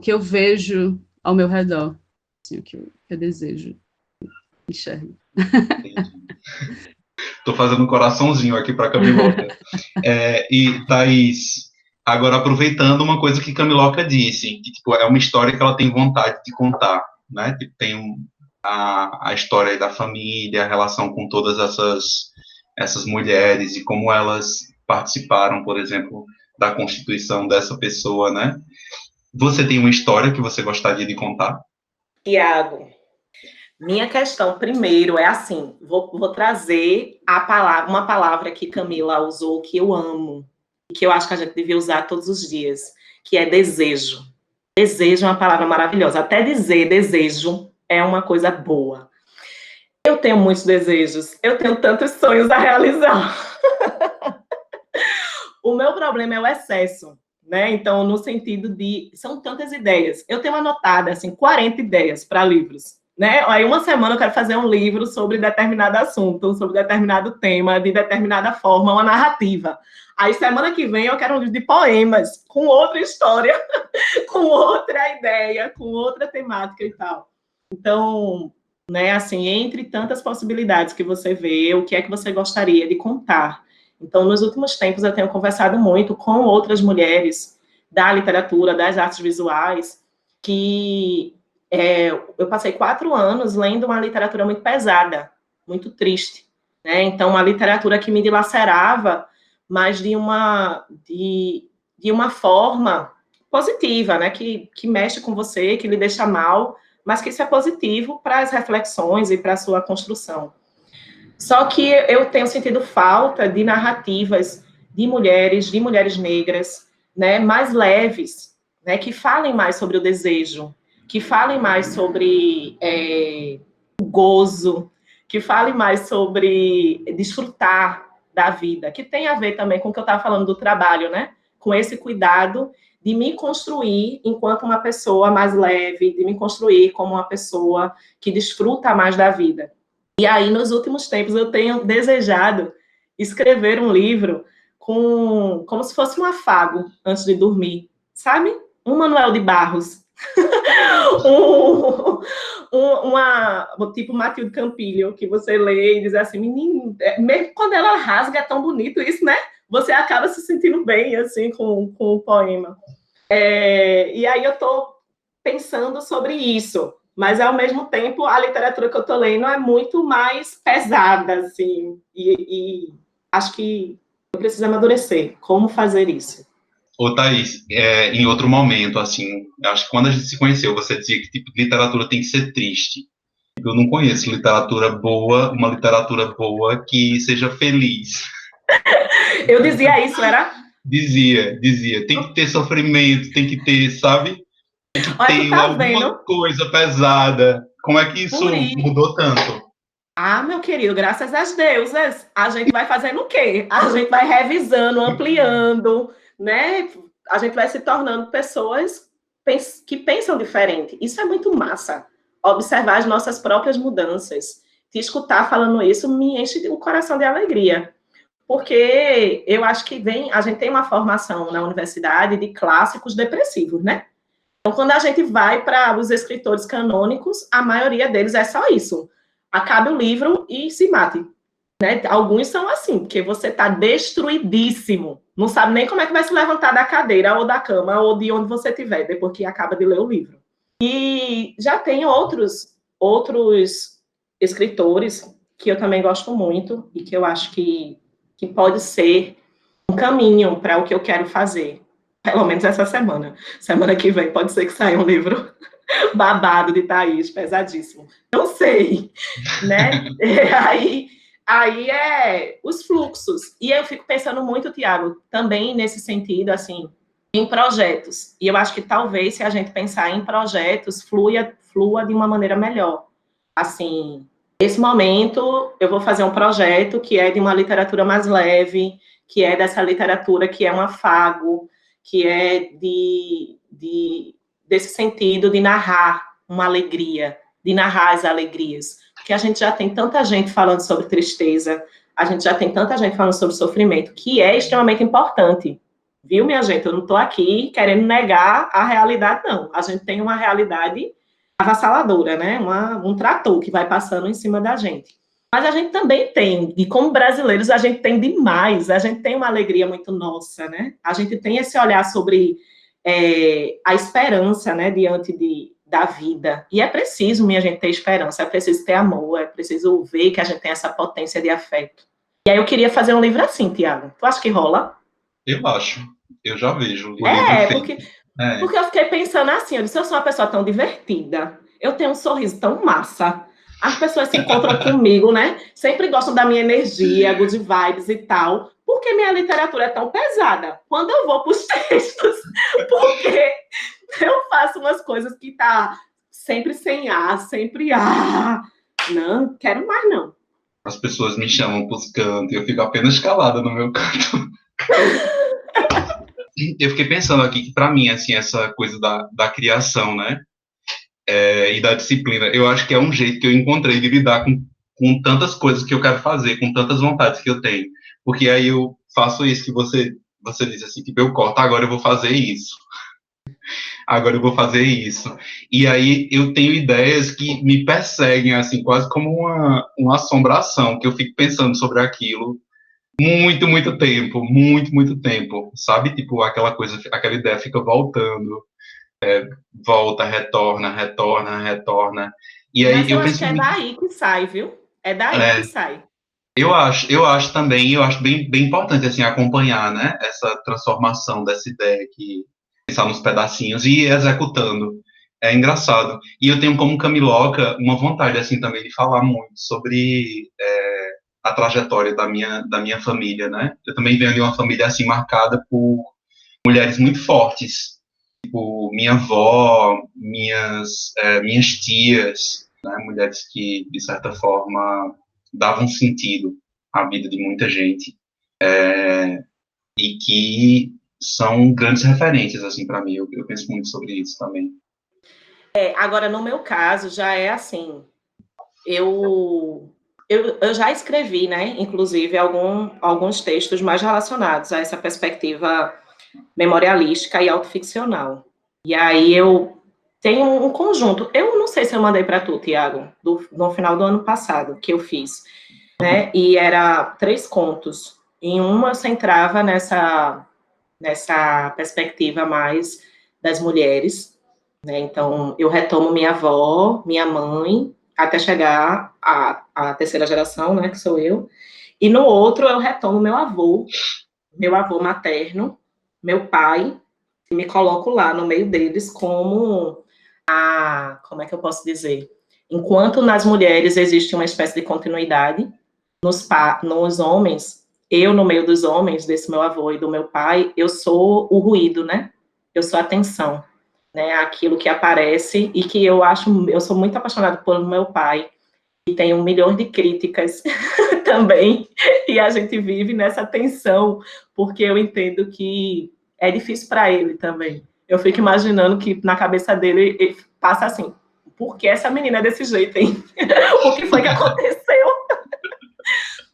eu vejo ao meu redor, assim, que eu desejo, enxergo. Estou fazendo um coraçãozinho aqui para Camiloca. E, Thaís, agora aproveitando uma coisa que Camiloca disse, que tipo, é uma história que ela tem vontade de contar, né? Tipo, tem a história aí da família, a relação com todas essas mulheres e como elas participaram, por exemplo, da constituição dessa pessoa, né? Você tem uma história que você gostaria de contar? Tiago, minha questão primeiro é assim, vou trazer uma palavra que Camila usou que eu amo, e que eu acho que a gente devia usar todos os dias, que é desejo. Desejo é uma palavra maravilhosa. Até dizer desejo é uma coisa boa. Eu tenho muitos desejos, eu tenho tantos sonhos a realizar. O meu problema é o excesso, né? Então, no sentido de, são tantas ideias. Eu tenho anotada, assim, 40 ideias para livros, né? Aí, uma semana eu quero fazer um livro sobre determinado assunto, sobre determinado tema, de determinada forma, uma narrativa. Aí, semana que vem, eu quero um livro de poemas, com outra história, com outra ideia, com outra temática e tal. Então, né, assim, entre tantas possibilidades que você vê, o que é que você gostaria de contar? Então, nos últimos tempos, eu tenho conversado muito com outras mulheres da literatura, das artes visuais, que eu passei 4 anos lendo uma literatura muito pesada, muito triste, né? Então, uma literatura que me dilacerava, mas de uma forma positiva, né? Que mexe com você, que lhe deixa mal, mas que isso é positivo para as reflexões e para a sua construção. Só que eu tenho sentido falta de narrativas de mulheres negras, né, mais leves, né, que falem mais sobre o desejo, que falem mais sobre o gozo, que falem mais sobre desfrutar da vida, que tem a ver também com o que eu estava falando do trabalho, né? Com esse cuidado de me construir enquanto uma pessoa mais leve, de me construir como uma pessoa que desfruta mais da vida. E aí, nos últimos tempos, eu tenho desejado escrever um livro como se fosse um afago antes de dormir, sabe? Um Manuel de Barros. Tipo Matilde Campilho, que você lê e diz assim, menino, mesmo quando ela rasga, é tão bonito isso, né? Você acaba se sentindo bem, assim, com o poema. E aí eu estou pensando sobre isso, mas ao mesmo tempo a literatura que eu estou lendo é muito mais pesada, assim, e acho que eu preciso amadurecer. Como fazer isso? Ô, Thaís, em outro momento, assim, acho que quando a gente se conheceu, você dizia que tipo, literatura tem que ser triste. Eu não conheço literatura boa, uma literatura boa que seja feliz. Eu dizia isso, era? Dizia, tem que ter sofrimento, tem que ter, sabe? Tem que Olha, tu ter tá alguma vendo? coisa pesada. Como é que isso Por isso. mudou tanto? Ah, meu querido, graças às deusas, a gente vai fazendo o quê? A gente vai revisando, ampliando, né? A gente vai se tornando pessoas que pensam diferente. Isso é muito massa. Observar as nossas próprias mudanças. Te escutar falando isso me enche o coração de alegria. Porque eu acho que a gente tem uma formação na universidade de clássicos depressivos, né? Então, quando a gente vai para os escritores canônicos, a maioria deles é só isso. Acabe o livro e se mate. Né? Alguns são assim, porque você está destruidíssimo. Não sabe nem como é que vai se levantar da cadeira, ou da cama, ou de onde você estiver, depois que acaba de ler o livro. E já tem outros escritores que eu também gosto muito e que eu acho que pode ser um caminho para o que eu quero fazer. Pelo menos essa semana. Semana que vem pode ser que saia um livro babado de Thaís, pesadíssimo. Não sei, né? Aí é os fluxos. E eu fico pensando muito, Tiago, também nesse sentido, assim, em projetos. E eu acho que talvez, se a gente pensar em projetos, flua de uma maneira melhor. Assim, nesse momento, eu vou fazer um projeto que é de uma literatura mais leve, que é dessa literatura que é um afago, que é desse sentido de narrar uma alegria, de narrar as alegrias. Porque a gente já tem tanta gente falando sobre tristeza, a gente já tem tanta gente falando sobre sofrimento, que é extremamente importante. Viu, minha gente? Eu não estou aqui querendo negar a realidade, não. A gente tem uma realidade avassaladora, né? Um trator que vai passando em cima da gente. Mas a gente também tem, e como brasileiros a gente tem demais, a gente tem uma alegria muito nossa, né? A gente tem esse olhar sobre a esperança, né, diante da vida. E é preciso, minha gente, ter esperança, é preciso ter amor, é preciso ver que a gente tem essa potência de afeto. E aí eu queria fazer um livro assim, Tiago. Tu acha que rola? Eu acho. Eu já vejo o livro feito. Porque eu fiquei pensando assim, eu disse, eu sou uma pessoa tão divertida, eu tenho um sorriso tão massa, as pessoas se encontram comigo, né? Sempre gostam da minha energia, good vibes e tal. Por que minha literatura é tão pesada? Quando eu vou para os textos, porque eu faço umas coisas que tá sempre sem ar, sempre não, quero mais não. As pessoas me chamam para os cantos e eu fico apenas calada no meu canto. Eu fiquei pensando aqui que, para mim, assim, essa coisa da criação, né? E da disciplina, eu acho que é um jeito que eu encontrei de lidar com tantas coisas que eu quero fazer, com tantas vontades que eu tenho. Porque aí eu faço isso que você disse assim, tipo, eu corto, agora eu vou fazer isso. Agora eu vou fazer isso. E aí eu tenho ideias que me perseguem, assim, quase como uma assombração, que eu fico pensando sobre aquilo muito tempo, sabe? Tipo, aquela coisa, aquela ideia fica voltando, volta, retorna. E aí Mas eu eu acho penso que é muito. daí que sai, viu? É daí que sai. Eu acho também, eu acho bem importante, assim, acompanhar, né, essa transformação dessa ideia que pensar nos pedacinhos e ir executando. É engraçado. E eu tenho como Camiloca uma vontade, assim, também de falar muito sobre a trajetória da minha família, né? Eu também venho de uma família, assim, marcada por mulheres muito fortes, tipo, minha avó, minhas tias, né, mulheres que, de certa forma, davam sentido à vida de muita gente, e que são grandes referências, assim, para mim. Eu penso muito sobre isso também. Agora, no meu caso, já é assim, eu já escrevi, né, inclusive, alguns textos mais relacionados a essa perspectiva memorialística e autoficcional. E aí eu tenho um conjunto, eu não sei se eu mandei para tu, Tiago, no final do ano passado, que eu fiz, né, e era 3 contos. Em uma eu centrava nessa perspectiva mais das mulheres, né, então eu retomo minha avó, minha mãe, até chegar à terceira geração, né, que sou eu, e no outro eu retomo meu avô materno, meu pai, e me coloco lá no meio deles como é que eu posso dizer? Enquanto nas mulheres existe uma espécie de continuidade, nos homens, eu no meio dos homens, desse meu avô e do meu pai, eu sou o ruído, né? Eu sou a tensão, né? Aquilo que aparece e que eu sou muito apaixonada por meu pai, e tem 1 milhão de críticas também, e a gente vive nessa tensão, porque eu entendo que é difícil para ele também. Eu fico imaginando que na cabeça dele ele passa assim, por que essa menina é desse jeito, hein? O que foi que aconteceu?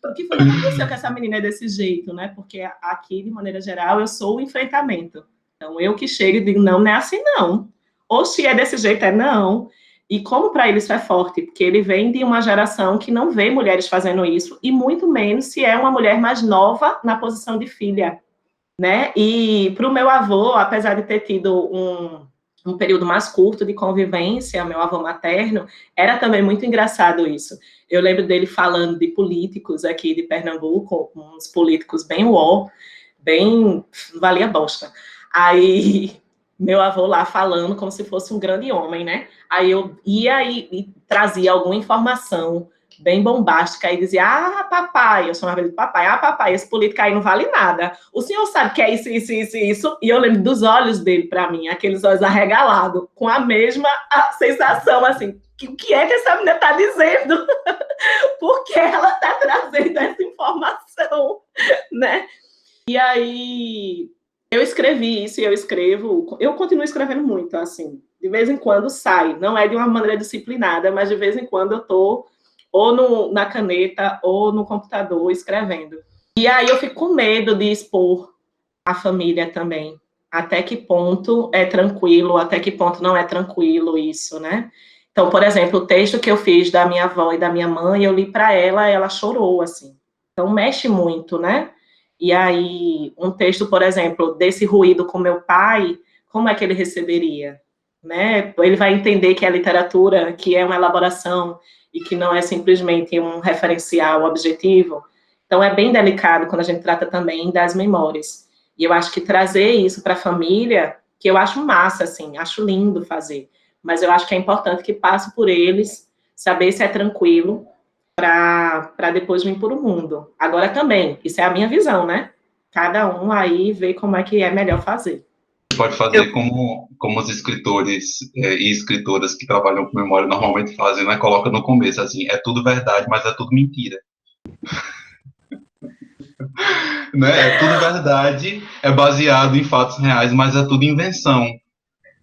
O que foi que aconteceu que essa menina é desse jeito, né? Porque aqui, de maneira geral, eu sou o enfrentamento. Então, eu que chego e digo, não é assim, não. Ou se é desse jeito, é não. E como para ele isso é forte? Porque ele vem de uma geração que não vê mulheres fazendo isso, e muito menos se é uma mulher mais nova na posição de filha, né? E para o meu avô, apesar de ter tido um período mais curto de convivência, meu avô materno, era também muito engraçado isso. Eu lembro dele falando de políticos aqui de Pernambuco, uns políticos bem uó, bem valia bosta. Aí meu avô lá falando como se fosse um grande homem, né? Aí eu ia e trazia alguma informação bem bombástica e dizia, papai, eu chamava ele de papai, papai, esse político aí não vale nada. O senhor sabe que é isso, isso, isso, isso? E eu lembro dos olhos dele para mim, aqueles olhos arregalados, com a mesma sensação, assim, o que é que essa menina está dizendo? Por que ela está trazendo essa informação, né? E aí eu escrevi isso e eu continuo escrevendo muito, assim, de vez em quando sai, não é de uma maneira disciplinada, mas de vez em quando eu estou ou na caneta ou no computador escrevendo. E aí eu fico com medo de expor a família também. Até que ponto é tranquilo, até que ponto não é tranquilo isso, né? Então, por exemplo, o texto que eu fiz da minha avó e da minha mãe, eu li para ela chorou, assim. Então, mexe muito, né? E aí, um texto, por exemplo, desse ruído com meu pai, como é que ele receberia? Né? Ele vai entender que a literatura, que é uma elaboração e que não é simplesmente um referencial objetivo. Então, é bem delicado quando a gente trata também das memórias. E eu acho que trazer isso para a família, que eu acho massa, assim, acho lindo fazer, mas eu acho que é importante que passe por eles, saber se é tranquilo, para depois vir para o mundo. Agora também, isso é a minha visão, né? Cada um aí vê como é que é melhor fazer. Pode fazer como os escritores e escritoras que trabalham com memória normalmente fazem, né? Coloca no começo, assim, é tudo verdade, mas é tudo mentira. Né? É tudo verdade, é baseado em fatos reais, mas é tudo invenção.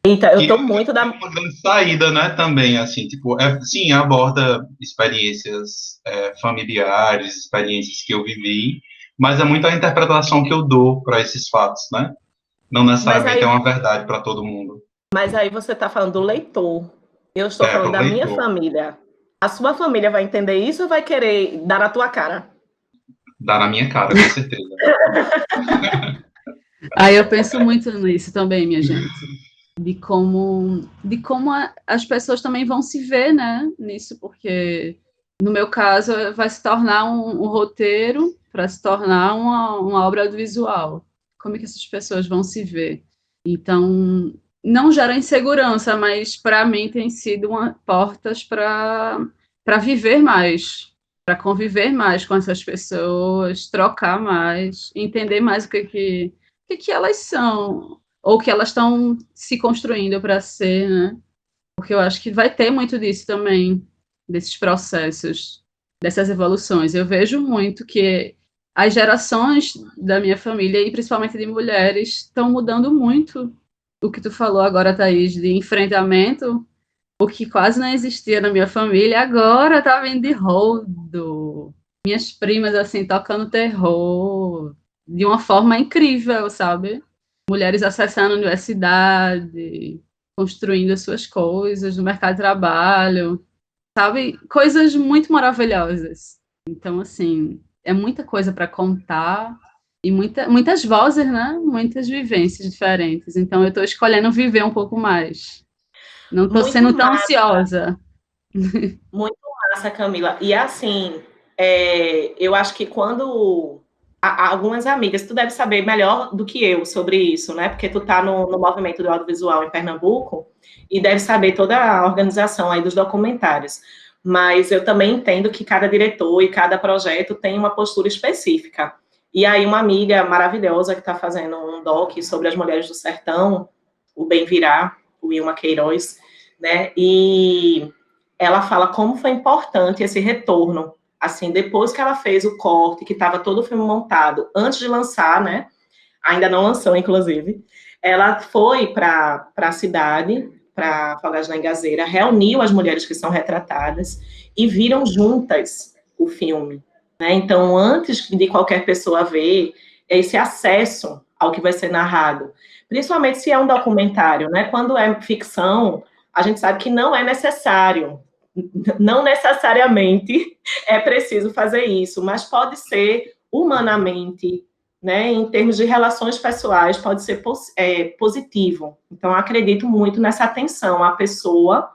Eita, eu Que tô muito é uma grande saída, né, também, assim, tipo, sim, aborda experiências familiares, experiências que eu vivi, mas é muito a interpretação que eu dou para esses fatos, né? Não necessariamente é uma verdade para todo mundo. Mas aí você está falando do leitor. Eu estou falando Pro da minha leitor. família. A sua família vai entender isso ou vai querer dar na tua cara? Dá na minha cara, com certeza. Aí eu penso muito nisso também, minha gente. De como as pessoas também vão se ver, né, nisso, porque no meu caso, vai se tornar um roteiro para se tornar uma obra audiovisual. Como é que essas pessoas vão se ver? Então, não gera insegurança, mas para mim tem sido portas para viver mais, para conviver mais com essas pessoas, trocar mais, entender mais o que elas são, ou o que elas estão se construindo para ser, né? Porque eu acho que vai ter muito disso também, desses processos, dessas evoluções. Eu vejo muito que as gerações da minha família, e principalmente de mulheres, estão mudando muito. O que tu falou agora, Thaís, de enfrentamento, o que quase não existia na minha família, agora tá vindo de rodo. Minhas primas, assim, tocando terror, de uma forma incrível, sabe? Mulheres acessando a universidade, construindo as suas coisas no mercado de trabalho, sabe? Coisas muito maravilhosas. Então, assim, é muita coisa para contar e muitas vozes, né? Muitas vivências diferentes. Então, eu estou escolhendo viver um pouco mais. Não estou Muito sendo tão massa, ansiosa. muito massa, Camila. E assim, eu acho que quando algumas amigas, tu deve saber melhor do que eu sobre isso, né? Porque tu tá no movimento do audiovisual em Pernambuco e deve saber toda a organização aí dos documentários. Mas eu também entendo que cada diretor e cada projeto tem uma postura específica. E aí uma amiga maravilhosa que está fazendo um doc sobre as mulheres do sertão, o Bem Virá, o Wilma Queiroz, né? E ela fala como foi importante esse retorno, assim, depois que ela fez o corte, que estava todo o filme montado, antes de lançar, né? Ainda não lançou, inclusive. Ela foi para a cidade, para Fogados da Engazeira, reuniu as mulheres que são retratadas e viram juntas o filme. Né? Então, antes de qualquer pessoa ver, esse acesso ao que vai ser narrado, principalmente se é um documentário, né? Quando é ficção, a gente sabe que não é necessário, não necessariamente é preciso fazer isso, mas pode ser humanamente, né, em termos de relações pessoais, pode ser positivo. Então, eu acredito muito nessa atenção à pessoa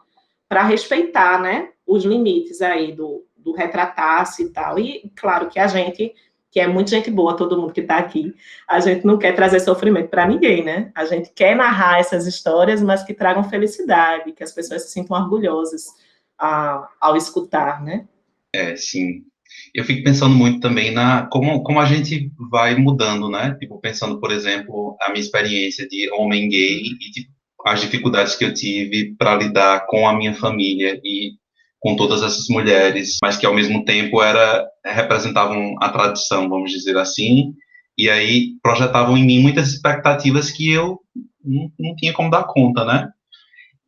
para respeitar, né, os limites aí do retratar-se e tal. E, claro, que a gente, que é muito gente boa, todo mundo que está aqui, a gente não quer trazer sofrimento para ninguém, né? A gente quer narrar essas histórias, mas que tragam felicidade, que as pessoas se sintam orgulhosas ao escutar, né? Sim. Eu fico pensando muito também como a gente vai mudando, né? Tipo, pensando, por exemplo, a minha experiência de homem gay e tipo, as dificuldades que eu tive para lidar com a minha família e com todas essas mulheres, mas que ao mesmo tempo representavam a tradição, vamos dizer assim, e aí projetavam em mim muitas expectativas que eu não tinha como dar conta, né?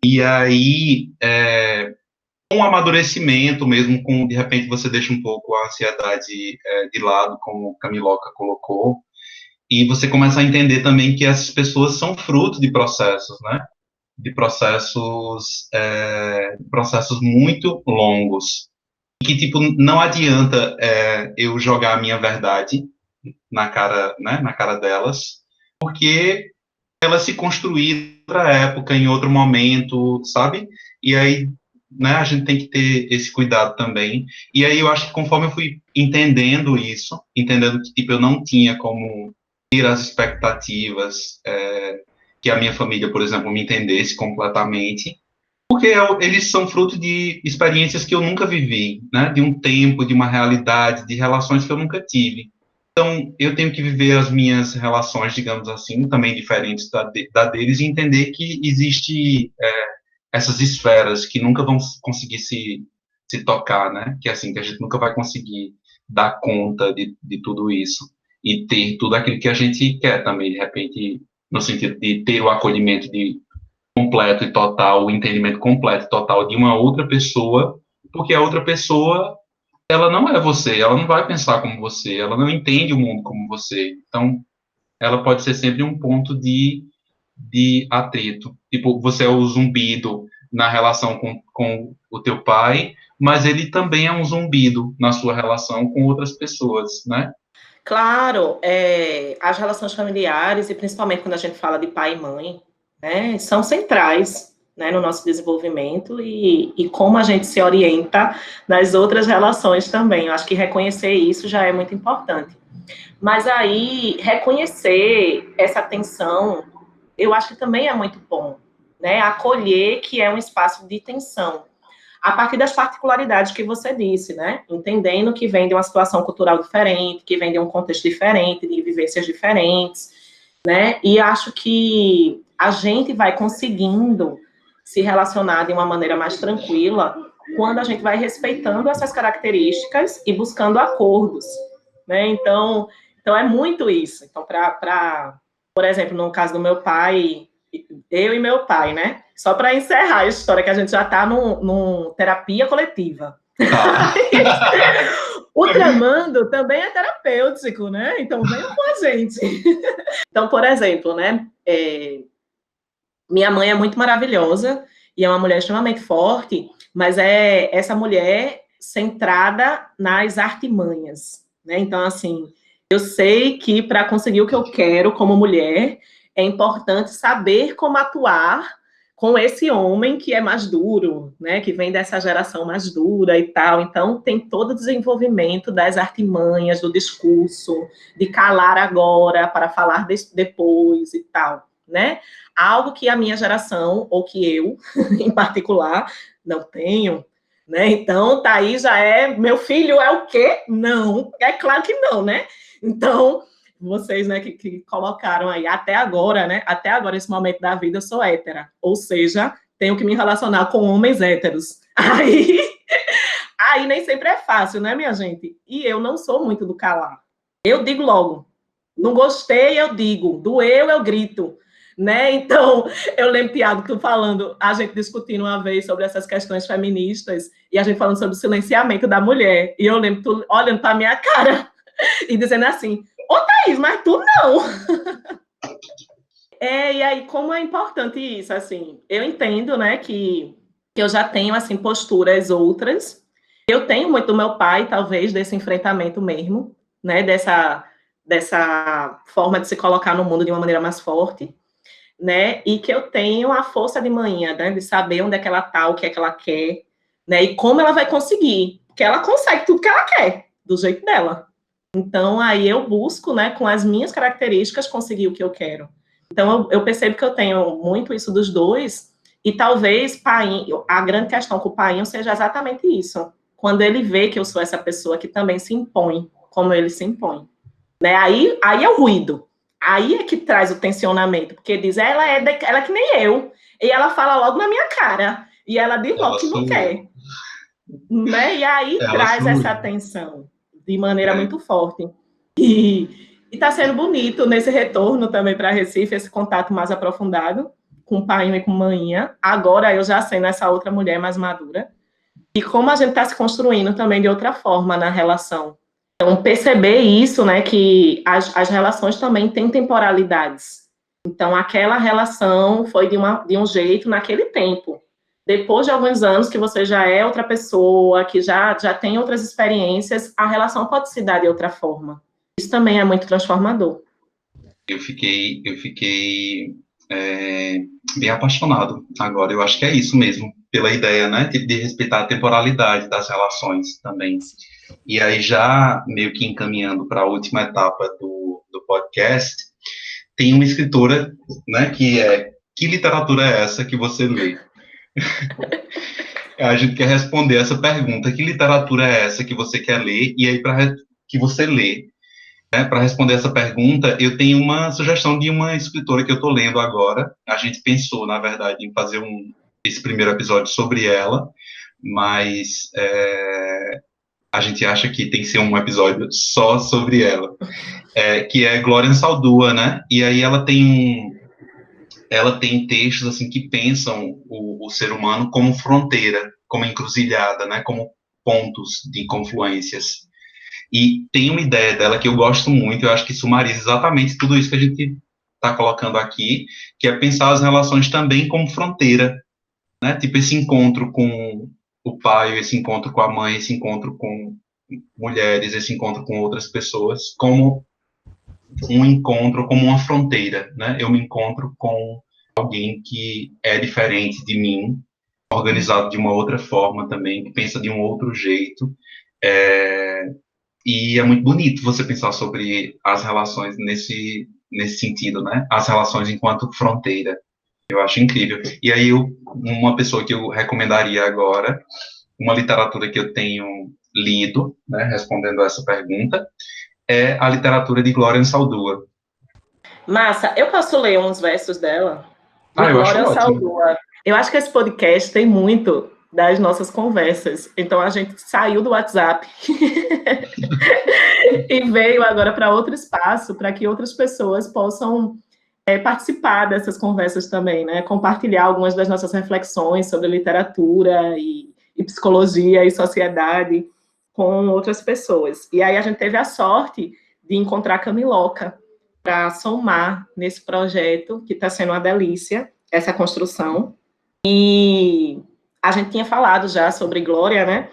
E aí, um amadurecimento mesmo, de repente você deixa um pouco a ansiedade de lado, como o Camiloca colocou, e você começa a entender também que essas pessoas são fruto de processos, né? De processos muito longos. E que, tipo, não adianta eu jogar a minha verdade na cara, né, na cara delas, porque elas se construíram em outra época, em outro momento, sabe? E aí, né, a gente tem que ter esse cuidado também. E aí eu acho que conforme eu fui entendendo isso, entendendo que tipo eu não tinha como ter as expectativas que a minha família, por exemplo, me entendesse completamente, porque eles são fruto de experiências que eu nunca vivi, né? De um tempo, de uma realidade, de relações que eu nunca tive. Então, eu tenho que viver as minhas relações, digamos assim, também diferentes da deles, e entender que existe essas esferas que nunca vão conseguir se tocar, né? Que assim, que a gente nunca vai conseguir dar conta de tudo isso e ter tudo aquilo que a gente quer também, de repente, no sentido de ter o acolhimento completo e total, o entendimento completo e total de uma outra pessoa, porque a outra pessoa ela não é você, ela não vai pensar como você, ela não entende o mundo como você. Então, ela pode ser sempre um ponto de atrito. Tipo, você é o zumbido na relação com o teu pai, mas ele também é um zumbido na sua relação com outras pessoas, né? Claro, as relações familiares, e principalmente quando a gente fala de pai e mãe, né, são centrais, né, no nosso desenvolvimento e como a gente se orienta nas outras relações também. Eu acho que reconhecer isso já é muito importante. Mas aí, reconhecer essa tensão, eu acho que também é muito bom, né? Acolher que é um espaço de tensão, a partir das particularidades que você disse, né? Entendendo que vem de uma situação cultural diferente, que vem de um contexto diferente, de vivências diferentes, né? E acho que a gente vai conseguindo se relacionar de uma maneira mais tranquila quando a gente vai respeitando essas características e buscando acordos, né? Então é muito isso. Então, por exemplo, no caso do meu pai, eu e meu pai, né? Só para encerrar a história, que a gente já está num terapia coletiva. Tá. O tramando também é terapêutico, né? Então, venham com a gente. Então, por exemplo, né? Minha mãe é muito maravilhosa e é uma mulher extremamente forte, mas é essa mulher centrada nas artimanhas, né? Então, assim, eu sei que para conseguir o que eu quero como mulher, é importante saber como atuar com esse homem que é mais duro, né? Que vem dessa geração mais dura e tal. Então, tem todo o desenvolvimento das artimanhas, do discurso, de calar agora para falar depois e tal, né? Algo que a minha geração, ou que eu, em particular, não tenho, né? Então, tá aí já é, meu filho é o quê? Não, é claro que não, né? Então, vocês, né, que colocaram aí, até agora, né, até agora, esse momento da vida, eu sou hétera, ou seja, tenho que me relacionar com homens héteros. Aí nem sempre é fácil, né, minha gente? E eu não sou muito do calar. Eu digo logo, não gostei, eu digo, doeu, eu grito, né? Então, eu lembro, Tiago, tu falando, a gente discutindo uma vez sobre essas questões feministas, e a gente falando sobre o silenciamento da mulher, e eu lembro tu olhando para minha cara e dizendo assim, ô Thaís, mas tu não. E aí, como é importante isso, assim, eu entendo, né, que eu já tenho, assim, posturas outras, eu tenho muito do meu pai, talvez, desse enfrentamento mesmo, né, dessa forma de se colocar no mundo de uma maneira mais forte, né, e que eu tenho a força de manhã, né, de saber onde é que ela tá, o que é que ela quer, né, e como ela vai conseguir, porque ela consegue tudo que ela quer, do jeito dela. Então, aí eu busco, né, com as minhas características, conseguir o que eu quero. Então, eu percebo que eu tenho muito isso dos dois, e talvez a grande questão com o pai seja exatamente isso. Quando ele vê que eu sou essa pessoa que também se impõe, como ele se impõe. Né? Aí é o ruído. Aí é que traz o tensionamento, porque diz, ela é que nem eu, e ela fala logo na minha cara, e ela diz logo que não quer. Né? E aí traz essa tensão de maneira muito forte. E está sendo bonito nesse retorno também para Recife, esse contato mais aprofundado com o pai e com a maninha. Agora eu já sendo essa outra mulher mais madura. E como a gente está se construindo também de outra forma na relação. Então, perceber isso, né, que as relações também têm temporalidades. Então, aquela relação foi de um jeito naquele tempo. Depois de alguns anos que você já é outra pessoa, que já tem outras experiências, a relação pode se dar de outra forma. Isso também é muito transformador. Eu fiquei bem apaixonado agora. Eu acho que é isso mesmo, pela ideia, né, de respeitar a temporalidade das relações também. E aí, já meio que encaminhando para a última etapa do podcast, tem uma escritora, né, que literatura é essa que você lê? A gente quer responder essa pergunta, que literatura é essa que você quer ler? E aí, que você lê? Para responder essa pergunta, eu tenho uma sugestão de uma escritora que eu estou lendo agora. A gente pensou, na verdade, em fazer esse primeiro episódio sobre ela, mas a gente acha que tem que ser um episódio só sobre ela, que é Glória Saldúa, né? E aí ela tem textos assim que pensam o ser humano como fronteira, como encruzilhada, né? Como pontos de confluências. E tem uma ideia dela que eu gosto muito, eu acho que sumariza exatamente tudo isso que a gente está colocando aqui, que é pensar as relações também como fronteira, né? Tipo esse encontro com o pai, esse encontro com a mãe, esse encontro com mulheres, esse encontro com outras pessoas, como um encontro, como uma fronteira, né? Eu me encontro com alguém que é diferente de mim, organizado de uma outra forma também, que pensa de um outro jeito. E é muito bonito você pensar sobre as relações nesse sentido, né? As relações enquanto fronteira. Eu acho incrível. E aí, uma pessoa que eu recomendaria agora, uma literatura que eu tenho lido, né, respondendo a essa pergunta, é a literatura de Glória Ansaldúa. Massa, eu posso ler uns versos dela? De Eu acho Glória ótimo. Ansaldúa. Eu acho que esse podcast tem muito das nossas conversas. Então a gente saiu do WhatsApp e veio agora para outro espaço para que outras pessoas possam participar dessas conversas também, né? Compartilhar algumas das nossas reflexões sobre literatura e psicologia e sociedade com outras pessoas. E aí a gente teve a sorte de encontrar Camiloca para somar nesse projeto que está sendo uma delícia, essa construção. E a gente tinha falado já sobre Glória, né?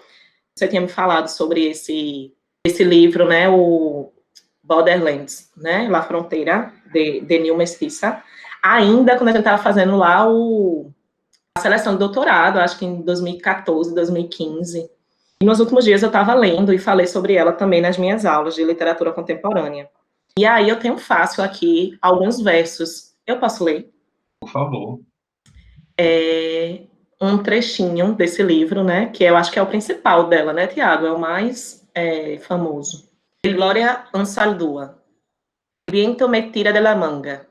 Você tinha me falado sobre esse livro, né? O Borderlands, né? La Fronteira, de Neil Mestiça. Ainda quando a gente estava fazendo lá a seleção de doutorado, acho que em 2014, 2015. E nos últimos dias eu estava lendo e falei sobre ela também nas minhas aulas de literatura contemporânea. E aí eu tenho fácil aqui alguns versos. Eu posso ler? Por favor. Um trechinho desse livro, né? Que eu acho que é o principal dela, né, Tiago? É o mais famoso. Glória Ansaldúa. El viento me tira de la manga.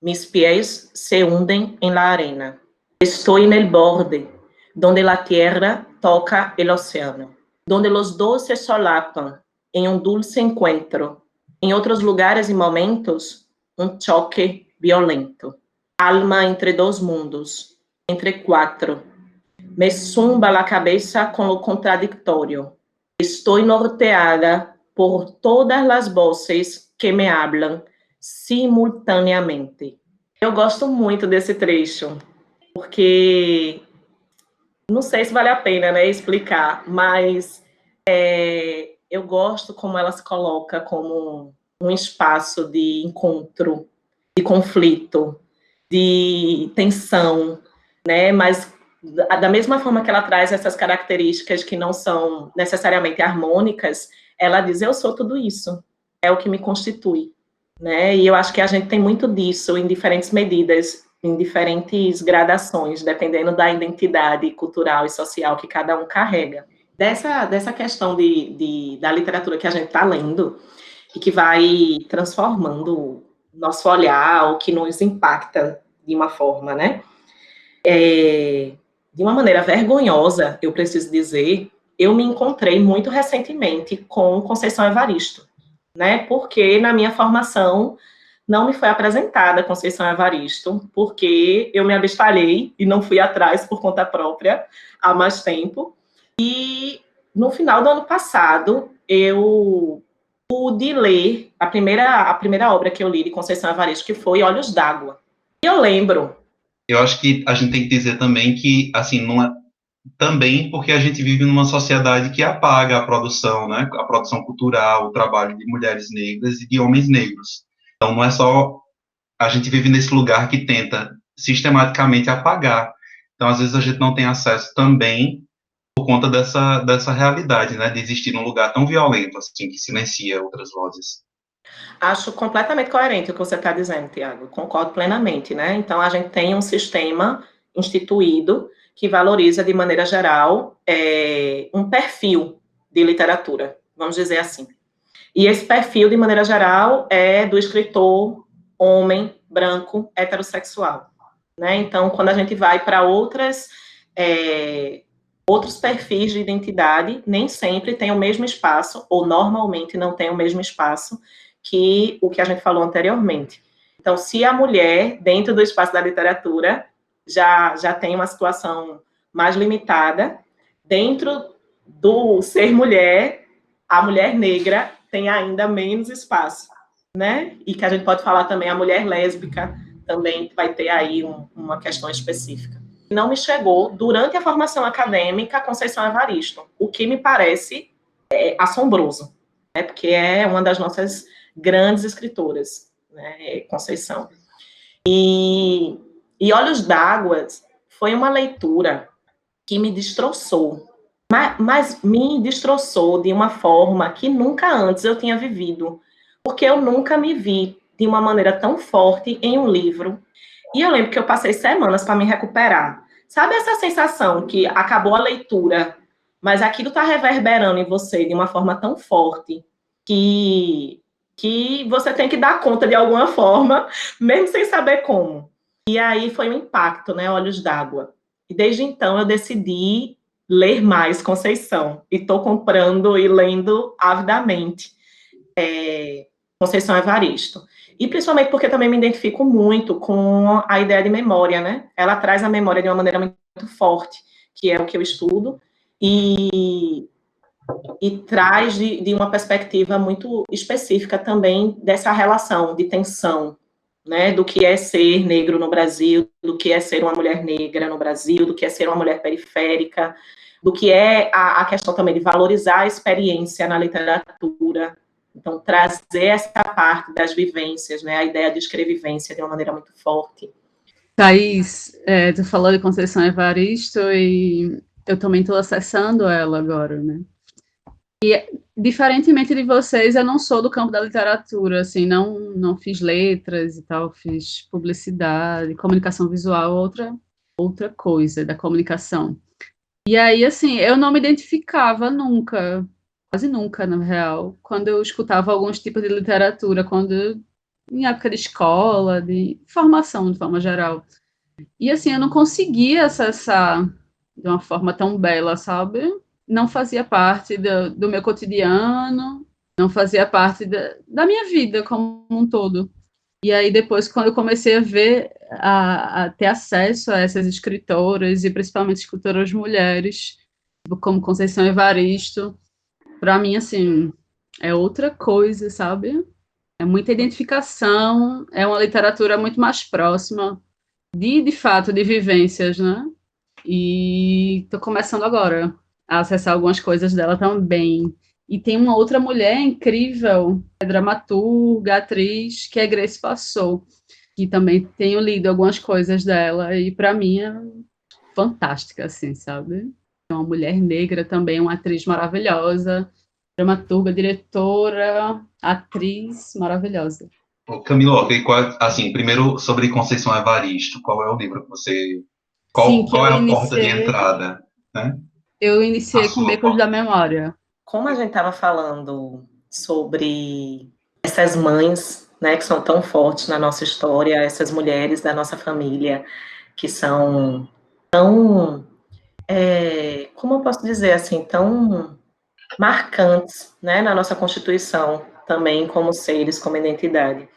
Mis pies se hunden en la arena. Estoy en el borde, donde la tierra toca el océano. Donde los dos se solapan en un dulce encuentro. En otros lugares y momentos, un choque violento. Alma entre dos mundos, entre cuatro. Me zumba la cabeza con lo contradictorio. Estoy norteada por todas las voces que me hablam simultaneamente. Eu gosto muito desse trecho, porque não sei se vale a pena, né, explicar, mas eu gosto como ela se coloca como um espaço de encontro, de conflito, de tensão, né, mas da mesma forma que ela traz essas características que não são necessariamente harmônicas, ela diz, eu sou tudo isso, é o que me constitui, né, e eu acho que a gente tem muito disso em diferentes medidas, em diferentes gradações, dependendo da identidade cultural e social que cada um carrega. Dessa questão da literatura que a gente está lendo e que vai transformando o nosso olhar, o que nos impacta de uma forma, né? De uma maneira vergonhosa, eu preciso dizer, eu me encontrei muito recentemente com Conceição Evaristo, né? Porque na minha formação não me foi apresentada Conceição Evaristo, porque eu me abestalhei e não fui atrás por conta própria há mais tempo. E no final do ano passado, eu pude ler a primeira obra que eu li de Conceição Evaristo, que foi Olhos d'Água. E eu lembro. Eu acho que a gente tem que dizer também que, assim, não é também porque a gente vive numa sociedade que apaga a produção, né? A produção cultural, o trabalho de mulheres negras e de homens negros. Então, não é só a gente vive nesse lugar que tenta sistematicamente apagar. Então, às vezes, a gente não tem acesso também por conta dessa realidade, né, de existir num lugar tão violento, assim, que silencia outras vozes. Acho completamente coerente o que você está dizendo, Tiago, concordo plenamente, né? Então, a gente tem um sistema instituído que valoriza, de maneira geral, um perfil de literatura, vamos dizer assim. E esse perfil, de maneira geral, é do escritor homem, branco, heterossexual, né? Então, quando a gente vai para outros perfis de identidade, nem sempre tem o mesmo espaço, ou normalmente não tem o mesmo espaço que o que a gente falou anteriormente. Então, se a mulher, dentro do espaço da literatura, já tem uma situação mais limitada, dentro do ser mulher, a mulher negra tem ainda menos espaço, né? E que a gente pode falar também, a mulher lésbica também vai ter aí uma questão específica. Não me chegou, durante a formação acadêmica, a Conceição Evaristo, o que me parece assombroso, né? Porque é uma das nossas grandes escritoras, né? Conceição. E E Olhos d'Água foi uma leitura que me destroçou, mas me destroçou de uma forma que nunca antes eu tinha vivido, porque eu nunca me vi de uma maneira tão forte em um livro. E eu lembro que eu passei semanas para me recuperar. Sabe essa sensação que acabou a leitura, mas aquilo está reverberando em você de uma forma tão forte que você tem que dar conta de alguma forma, mesmo sem saber como. E aí foi um impacto, né? Olhos d'Água. E desde então eu decidi ler mais Conceição. E estou comprando e lendo avidamente Conceição Evaristo. E principalmente porque também me identifico muito com a ideia de memória, né? Ela traz a memória de uma maneira muito forte, que é o que eu estudo, e traz de uma perspectiva muito específica também dessa relação de tensão, né, do que é ser negro no Brasil, do que é ser uma mulher negra no Brasil, do que é ser uma mulher periférica, do que é a questão também de valorizar a experiência na literatura. Então, trazer essa parte das vivências, né, a ideia de escrevivência de uma maneira muito forte. Thaís, tu falou de Conceição Evaristo e eu também estou acessando ela agora, né? E, diferentemente de vocês, eu não sou do campo da literatura, assim, não fiz letras e tal, fiz publicidade, comunicação visual, outra coisa da comunicação. E aí, assim, eu não me identificava nunca, quase nunca, na real, quando eu escutava alguns tipos de literatura, em época de escola, de formação, de forma geral. E, assim, eu não conseguia acessar de uma forma tão bela, sabe? Não fazia parte do meu cotidiano, não fazia parte da minha vida como um todo. E aí depois, quando eu comecei a ver, a ter acesso a essas escritoras, e principalmente escritoras mulheres, como Conceição Evaristo, para mim, assim, é outra coisa, sabe? É muita identificação, é uma literatura muito mais próxima de fato, de vivências, né? E estou começando agora a acessar algumas coisas dela também. E tem uma outra mulher incrível, é dramaturga, atriz, que é Grace Passou, que também tenho lido algumas coisas dela, e para mim é fantástica, assim, sabe? É uma mulher negra também, uma atriz maravilhosa, dramaturga, diretora, atriz maravilhosa. Ô, Camilo, e assim, primeiro sobre Conceição Evaristo, qual é o livro que você... Sim, que Qual é a porta de entrada, né? eu A iniciei com sua Becos porta. da Memória. Como a gente estava falando sobre essas mães, né, que são tão fortes na nossa história, essas mulheres da nossa família, que são tão, como eu posso dizer assim, tão marcantes, né, na nossa Constituição, também como seres, como identidade.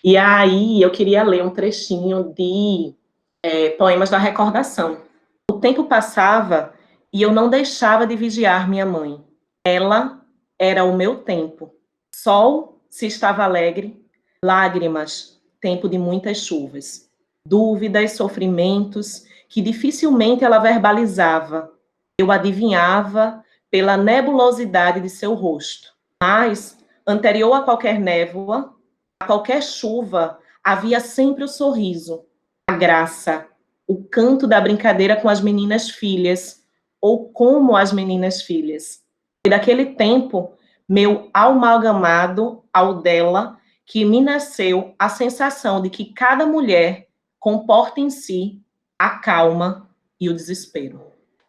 E aí eu queria ler um trechinho de Poemas da Recordação. O tempo passava e eu não deixava de vigiar minha mãe. Ela era o meu tempo. Sol, se estava alegre, lágrimas, tempo de muitas chuvas. Dúvidas, sofrimentos, que dificilmente ela verbalizava. Eu adivinhava pela nebulosidade de seu rosto. Mas, anterior a qualquer névoa, a qualquer chuva, havia sempre o sorriso, a graça, o canto da brincadeira com as meninas filhas, ou como as meninas filhas. E daquele tempo, meu amalgamado ao dela, que me nasceu a sensação de que cada mulher comporta em si a calma e o desespero.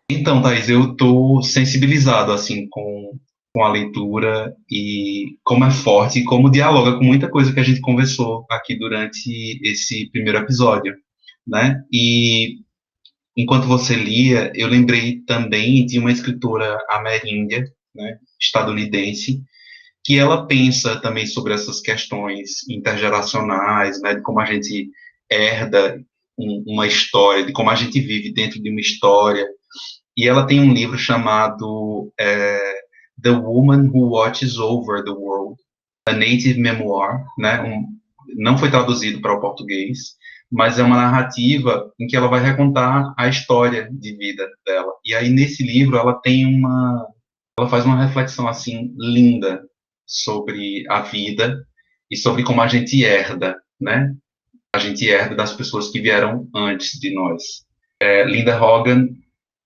Então, Thaís, eu estou sensibilizado, assim, com a leitura e como é forte e como dialoga com muita coisa que a gente conversou aqui durante esse primeiro episódio, né? E enquanto você lia, eu lembrei também de uma escritora ameríndia, né, estadunidense, que ela pensa também sobre essas questões intergeracionais, né, de como a gente herda uma história, de como a gente vive dentro de uma história. E ela tem um livro chamado The Woman Who Watches Over the World, A Native Memoir, né, não foi traduzido para o português, mas é uma narrativa em que ela vai recontar a história de vida dela. E aí, nesse livro, ela faz uma reflexão, assim, linda sobre a vida e sobre como a gente herda, né? a gente herda das pessoas que vieram antes de nós. Linda Hogan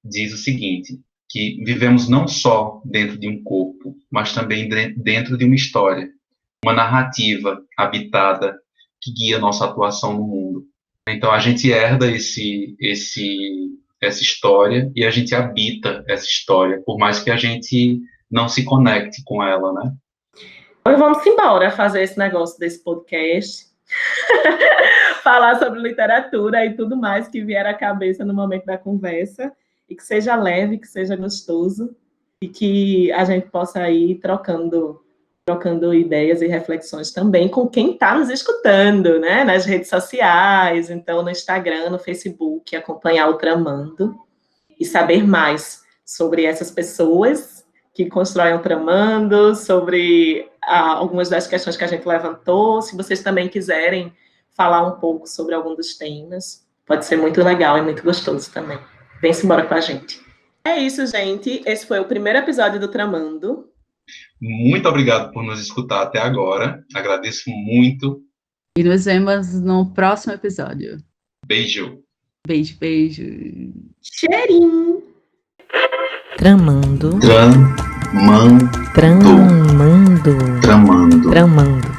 diz o seguinte, que vivemos não só dentro de um corpo, mas também dentro de uma história, uma narrativa habitada que guia nossa atuação no mundo. Então, a gente herda essa história e a gente habita essa história, por mais que a gente não se conecte com ela, né? Então, vamos embora fazer esse negócio desse podcast. Falar sobre literatura e tudo mais que vier à cabeça no momento da conversa. E que seja leve, que seja gostoso. E que a gente possa ir trocando ideias e reflexões também com quem está nos escutando, né? Nas redes sociais, então no Instagram, no Facebook, acompanhar o Tramando e saber mais sobre essas pessoas que constroem o Tramando, sobre algumas das questões que a gente levantou. Se vocês também quiserem falar um pouco sobre algum dos temas, pode ser muito legal e muito gostoso também. Vem-se embora com a gente. É isso, gente. Esse foi o primeiro episódio do Tramando. Muito obrigado por nos escutar até agora. Agradeço muito. E nos vemos no próximo episódio. Beijo. Beijo, beijo. Cheirinho. Tramando. Tramando. Tramando. Tramando. Tramando.